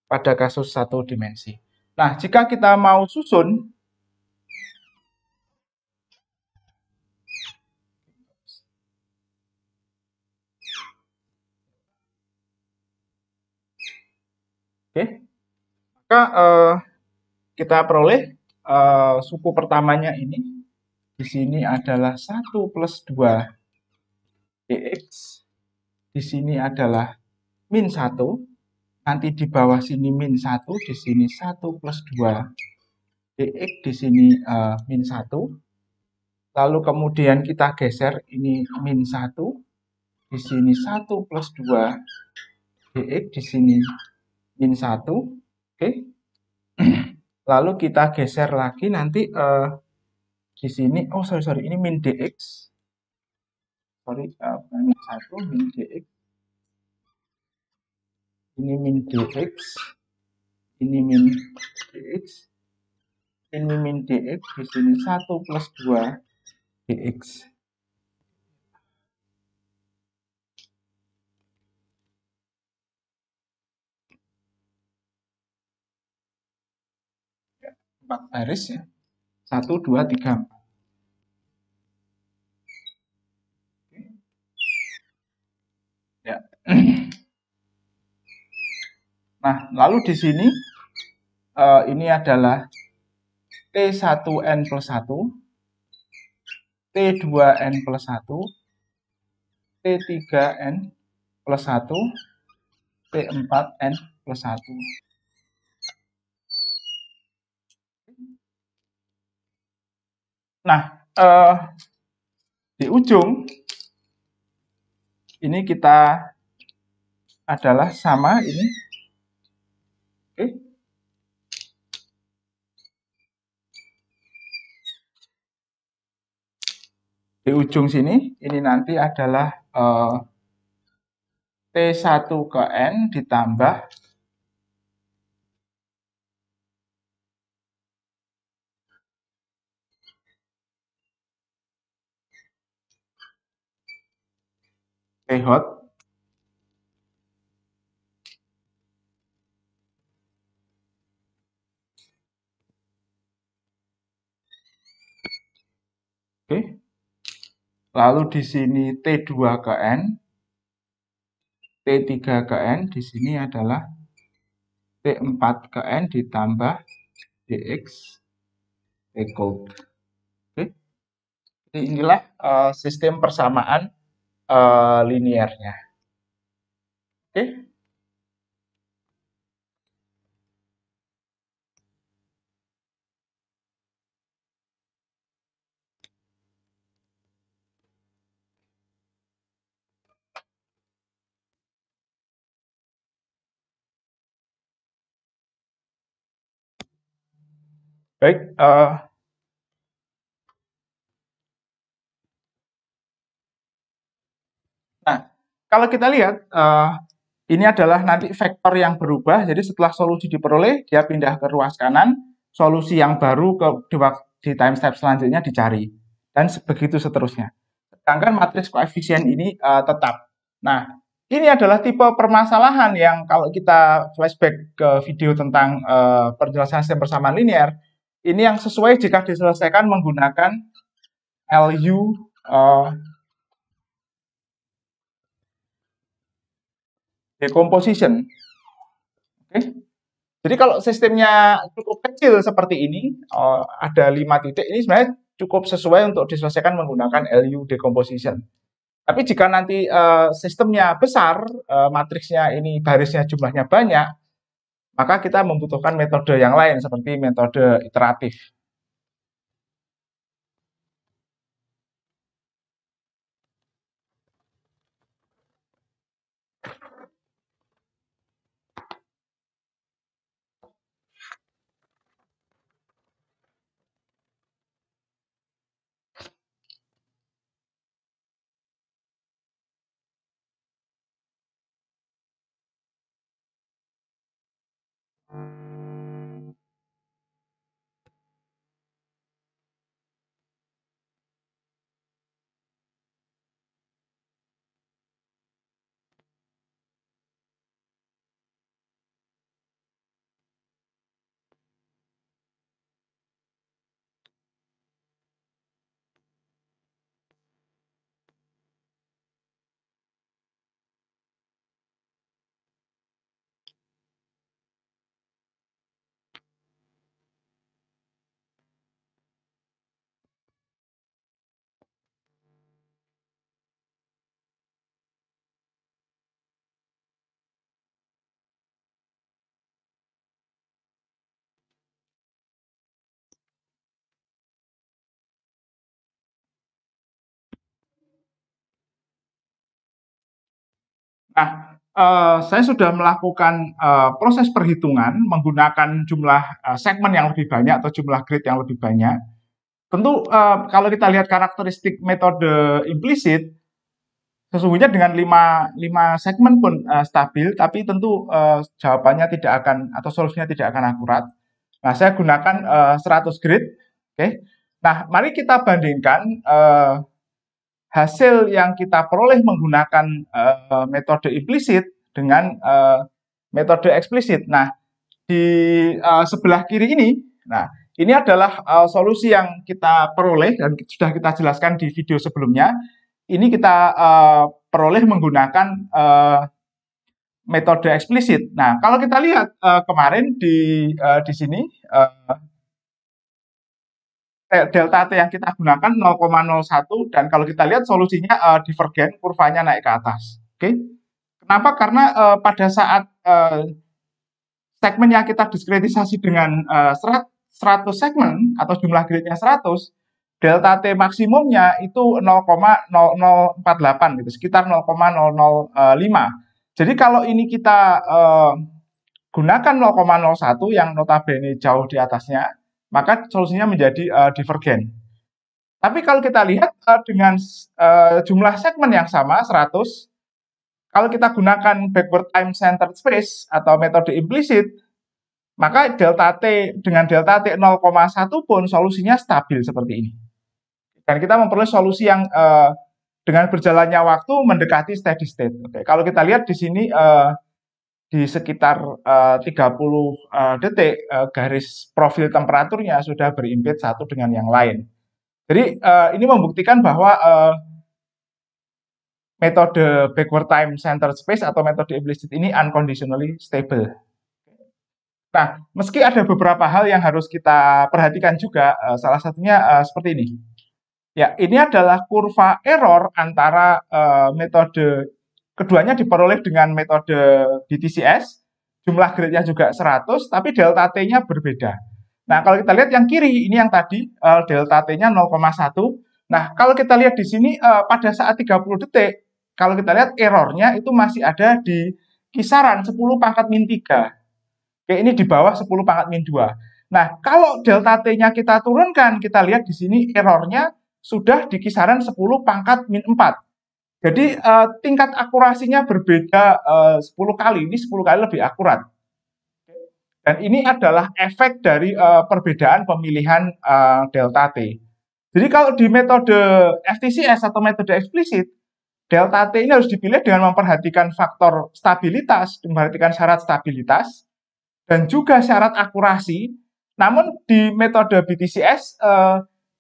pada kasus 1 dimensi. Nah, jika kita mau susun maka kita peroleh suku pertamanya ini di sini adalah 1 plus 2 dx, di sini adalah min 1, nanti di bawah sini min 1, di sini 1 plus 2 dx, di sini min 1, lalu kemudian kita geser ini min 1, di sini 1 plus 2 dx, di sini min 1, oke. Lalu kita geser lagi nanti di sini, oh sorry, ini min dx, sorry, min 1, min dx, ini min dx, ini min dx, ini min dx, di sini 1 plus 2 dx. Ya, 4 baris ya. 1, 2, 3, 4. Ya. Nah, lalu di sini ini adalah T1N plus 1, T2N plus 1, T3N plus 1, T4N plus 1. Nah, di ujung ini kita adalah sama ini. Oke. Di ujung sini, ini nanti adalah T1 ke N ditambah T hot oke. Lalu di sini T2 ke N, T3 ke N, di sini adalah T4 ke N ditambah dx T cold. Oke. Jadi inilah sistem persamaan linearnya. Oke. Baik, nah kalau kita lihat ini adalah nanti vektor yang berubah. Jadi setelah solusi diperoleh, dia pindah ke ruas kanan, solusi yang baru di time step selanjutnya dicari, dan begitu seterusnya. Sedangkan matriks koefisien ini tetap. Nah, ini adalah tipe permasalahan yang kalau kita flashback ke video tentang penjelasan sistem persamaan linear, ini yang sesuai jika diselesaikan menggunakan LU decomposition. Oke. Jadi kalau sistemnya cukup kecil seperti ini, ada 5 titik, ini sebenarnya cukup sesuai untuk diselesaikan menggunakan LU decomposition. Tapi jika nanti sistemnya besar, matriksnya ini barisnya jumlahnya banyak, maka kita membutuhkan metode yang lain seperti metode iteratif. Nah, saya sudah melakukan proses perhitungan menggunakan jumlah segmen yang lebih banyak atau jumlah grid yang lebih banyak. Tentu kalau kita lihat karakteristik metode implisit, sesungguhnya dengan 5 segmen pun stabil, tapi tentu jawabannya tidak akan atau solusinya tidak akan akurat. Nah, saya gunakan 100 grid. Oke. Nah, mari kita bandingkan hasil yang kita peroleh menggunakan metode implisit dengan metode eksplisit. Nah, di sebelah kiri ini, nah ini adalah solusi yang kita peroleh dan sudah kita jelaskan di video sebelumnya. Ini kita peroleh menggunakan metode eksplisit. Nah, kalau kita lihat kemarin di sini delta T yang kita gunakan 0,01 dan kalau kita lihat solusinya divergen, kurvanya naik ke atas. Oke. Kenapa? Karena pada saat segmen yang kita diskretisasi dengan 100 segmen atau jumlah gridnya 100, delta T maksimumnya itu 0,0048 gitu, sekitar 0,005. Jadi kalau ini kita gunakan 0,01 yang notabene jauh di atasnya, maka solusinya menjadi divergen. Tapi kalau kita lihat dengan jumlah segmen yang sama 100, kalau kita gunakan backward time centered space atau metode implisit, maka delta T dengan delta T 0,1 pun solusinya stabil seperti ini. Dan kita memperoleh solusi yang dengan berjalannya waktu mendekati steady state. Oke, kalau kita lihat di sini di sekitar 30 detik garis profil temperaturnya sudah berimpit satu dengan yang lain. Jadi ini membuktikan bahwa metode backward time centered space atau metode implisit ini unconditionally stable. Nah, meski ada beberapa hal yang harus kita perhatikan juga, salah satunya seperti ini. Ya, ini adalah kurva error antara metode keduanya diperoleh dengan metode BTCS, jumlah gridnya juga 100, tapi delta T-nya berbeda. Nah, kalau kita lihat yang kiri, ini yang tadi delta T-nya 0,1. Nah, kalau kita lihat di sini pada saat 30 detik, kalau kita lihat errornya itu masih ada di kisaran 10 pangkat min 3. Oke, ini di bawah 10 pangkat min 2. Nah, kalau delta T-nya kita turunkan, kita lihat di sini errornya sudah di kisaran 10 pangkat min 4. Jadi tingkat akurasinya berbeda 10 kali, ini 10 kali lebih akurat. Dan ini adalah efek dari perbedaan pemilihan delta T. Jadi kalau di metode FTCS atau metode eksplisit, delta T ini harus dipilih dengan memperhatikan faktor stabilitas, memperhatikan syarat stabilitas, dan juga syarat akurasi. Namun di metode BTCS,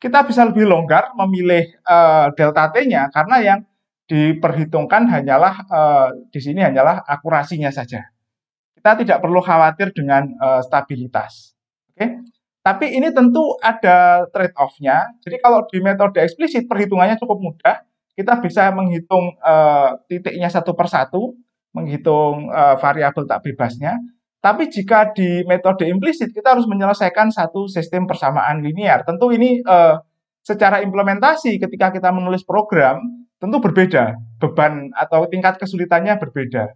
kita bisa lebih longgar memilih delta T-nya, karena yang diperhitungkan hanyalah di sini hanyalah akurasinya saja. Kita tidak perlu khawatir dengan stabilitas. Oke? Tapi ini tentu ada trade-off-nya. Jadi kalau di metode eksplisit perhitungannya cukup mudah. Kita bisa menghitung titiknya satu persatu, menghitung variabel tak bebasnya. Tapi jika di metode implisit kita harus menyelesaikan satu sistem persamaan linear. Tentu ini secara implementasi ketika kita menulis program tentu berbeda, beban atau tingkat kesulitannya berbeda.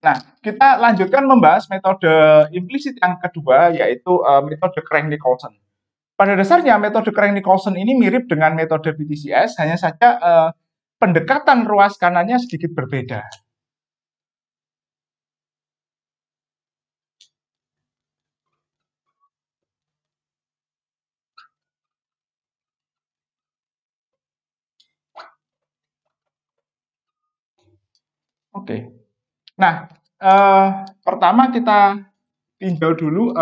Nah, kita lanjutkan membahas metode implisit yang kedua, yaitu metode Crank-Nicolson. Pada dasarnya, metode Crank-Nicolson ini mirip dengan metode BTCS, hanya saja pendekatan ruas kanannya sedikit berbeda. Oke. Nah, pertama kita tinjau dulu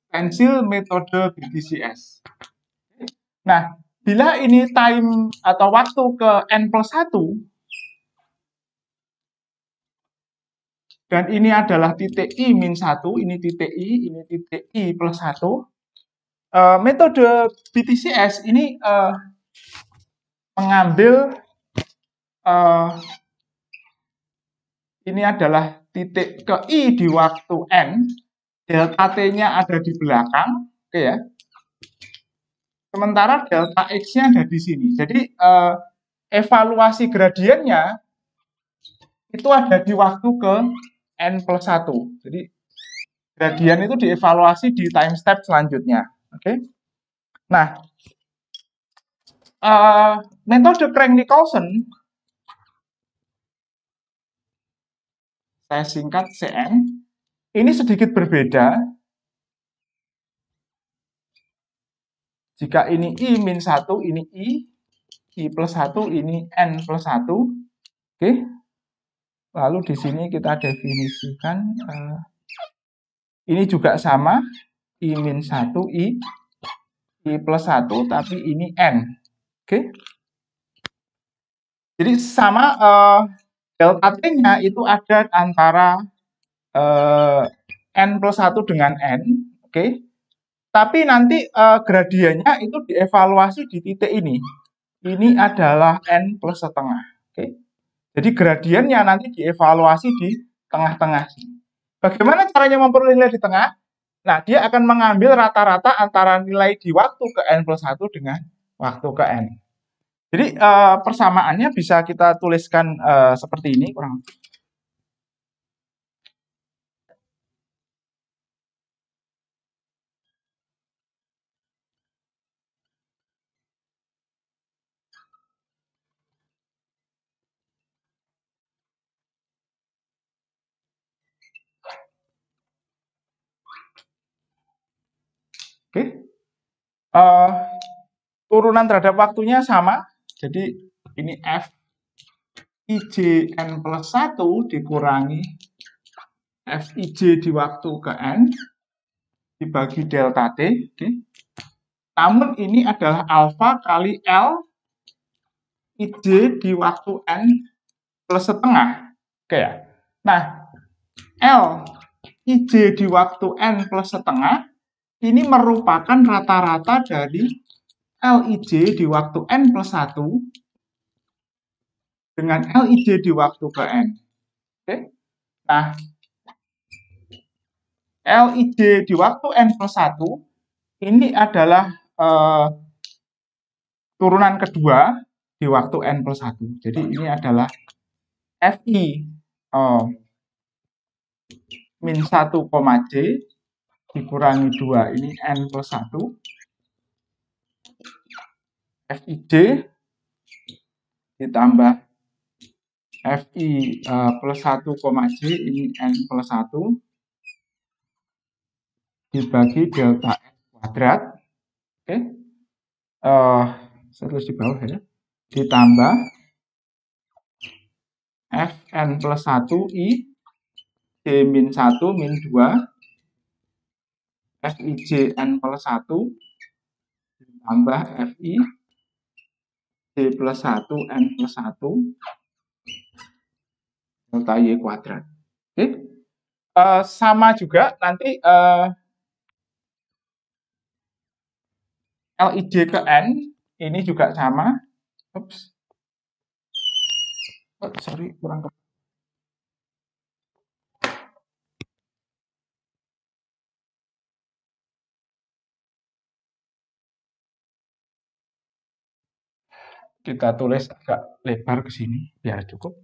pensil metode BTCS. Nah, bila ini time atau waktu ke N+1, dan ini adalah titik I-1, ini titik I, ini titik I+1, metode BTCS ini mengambil ini adalah titik ke I di waktu N, delta T-nya ada di belakang, oke ya. Sementara delta X-nya ada di sini. Jadi evaluasi gradiennya itu ada di waktu ke N+1. Jadi gradien itu dievaluasi di time step selanjutnya. Oke. Nah, metode Crank-Nicolson, saya singkat CN, ini sedikit berbeda. Jika ini I-1, ini I+1, ini N+1. Oke. Lalu di sini kita definisikan ini juga sama, I-1, I+1, tapi ini N. Oke. Jadi sama delta T-nya itu ada antara N plus 1 dengan N, oke. Tapi nanti gradiennya itu dievaluasi di titik ini. Ini adalah N plus setengah, oke. Jadi gradiennya nanti dievaluasi di tengah-tengah. Bagaimana caranya memperoleh nilai di tengah? Nah, dia akan mengambil rata-rata antara nilai di waktu ke N plus 1 dengan waktu ke N. Jadi, persamaannya bisa kita tuliskan seperti ini, kurang lebih. Oke. Turunan terhadap waktunya sama. Jadi, ini F IJ N plus 1 dikurangi Fij di waktu ke N dibagi delta T. Oke. Namun ini adalah alfa kali L IJ di waktu N plus setengah. Oke ya. Nah, L IJ di waktu N plus setengah ini merupakan rata-rata dari Lij di waktu N plus 1 dengan Lij di waktu ke N. Oke. Nah, Lij di waktu N plus 1 ini adalah turunan kedua di waktu N plus 1. Jadi ini adalah Fi min 1, J dikurangi 2, ini N plus 1. Fij ditambah Fi plus 1, J, ini N plus 1 dibagi delta F kuadrat. Oke. Saya tulis di bawah ya. Ditambah Fn plus 1 I J min 1 min 2 Fij N plus 1 ditambah Fi J plus 1 N plus 1 delta Y kuadrat. Oke. Sama juga nanti Lij ke N ini juga sama. Oops. Oh, sorry, kurang ke. Kita tulis agak lebar ke sini biar cukup.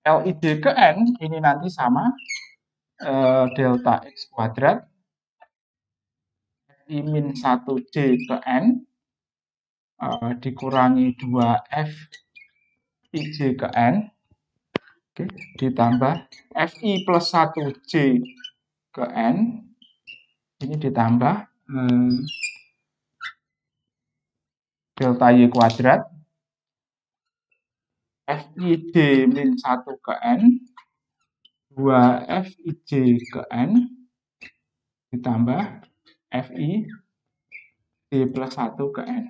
Lij ke N ini nanti sama delta X kuadrat I min 1 J ke N dikurangi 2 F Ij ke N. Oke, ditambah Fi plus 1 J ke N ini ditambah delta Y kuadrat Fij min 1 ke N 2 Fij ke N ditambah Fi J plus 1 ke N.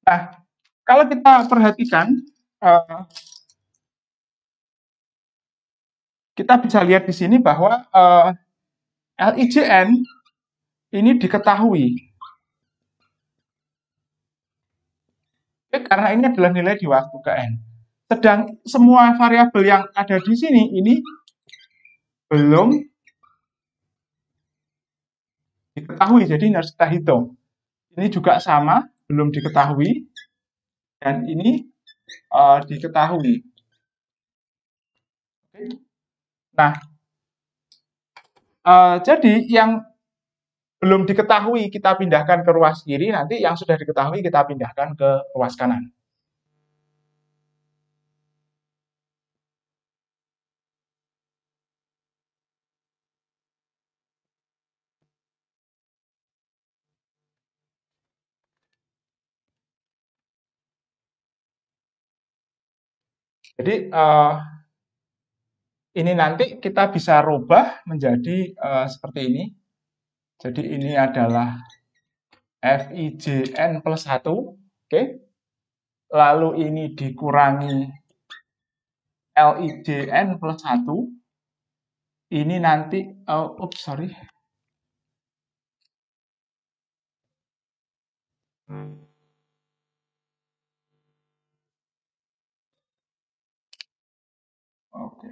Nah, kalau kita perhatikan kita bisa lihat di sini bahwa Lijn ini diketahui. Karena ini adalah nilai di waktu ke N. Sedang semua variabel yang ada di sini ini belum diketahui, jadi harus kita hitung. Ini juga sama, belum diketahui, dan ini diketahui. Nah, jadi yang belum diketahui kita pindahkan ke ruas kiri, nanti yang sudah diketahui kita pindahkan ke ruas kanan. Jadi ini nanti kita bisa rubah menjadi seperti ini. Jadi ini adalah Fij N plus 1, oke. lalu ini dikurangi LIJN plus 1, ini nanti, sorry. Oke.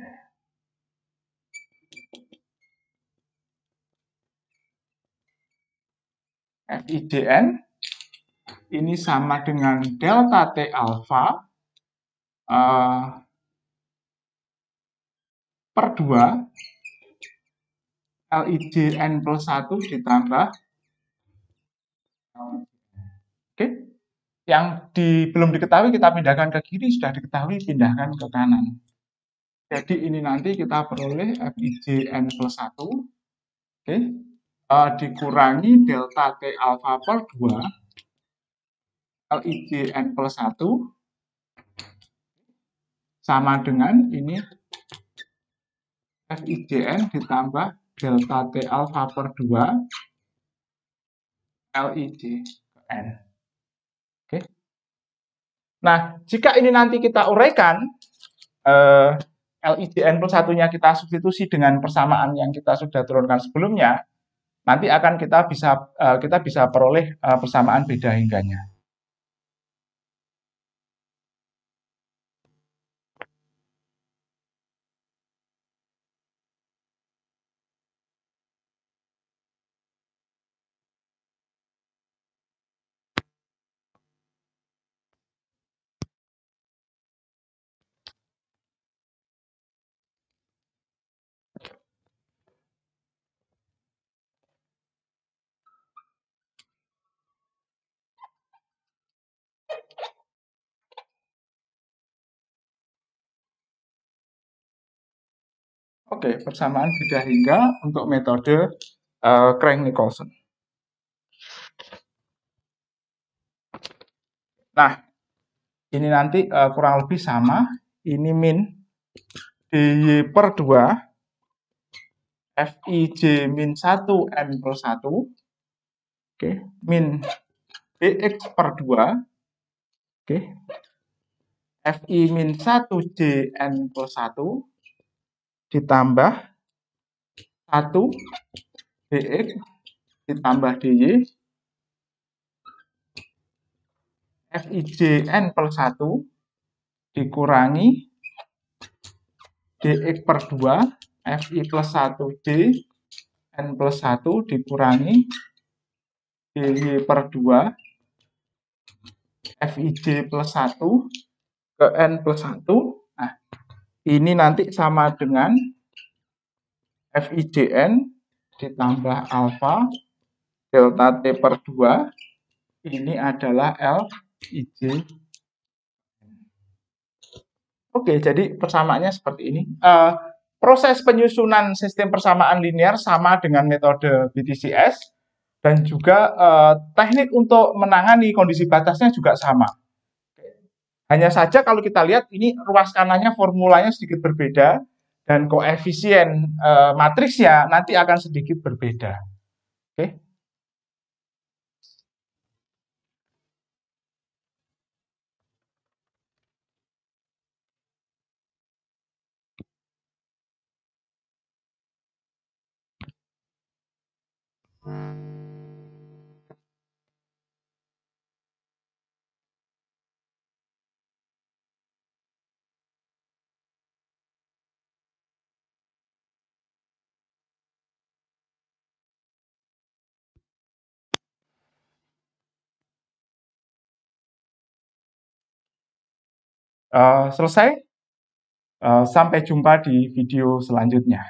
FIJN ini sama dengan delta T alfa per 2 LIJN plus 1 ditambah oke. Yang belum diketahui kita pindahkan ke kiri, sudah diketahui pindahkan ke kanan. Jadi ini nanti kita peroleh FIJN plus 1 oke, dikurangi delta T alfa per 2 LIJN plus 1 sama dengan ini FIJN ditambah delta T alfa per 2 LIJN. Oke. Nah, jika ini nanti kita uraikan, LIJN plus 1-nya kita substitusi dengan persamaan yang kita sudah turunkan sebelumnya, nanti akan kita bisa peroleh persamaan beda hingganya. Oke, persamaan beda hingga untuk metode Crank-Nicolson. Nah, ini nanti kurang lebih sama. Ini min DY per 2 FIJ min 1 N plus 1 oke, min DX per 2 oke, FI min 1 JN plus 1 ditambah 1 DX ditambah DY FIJN plus 1 dikurangi DX per 2 FI plus 1 J N plus 1 dikurangi DY per 2 FIJ plus 1 ke N plus 1. Nah, ini nanti sama dengan FIJN ditambah alfa delta T per 2. Ini adalah LIJ. Oke, jadi persamaannya seperti ini. Proses penyusunan sistem persamaan linear sama dengan metode BTCS dan juga teknik untuk menangani kondisi batasnya juga sama. Hanya saja kalau kita lihat ini ruas kanannya formulanya sedikit berbeda dan koefisien matriksnya nanti akan sedikit berbeda. Oke. Selesai. Sampai jumpa di video selanjutnya.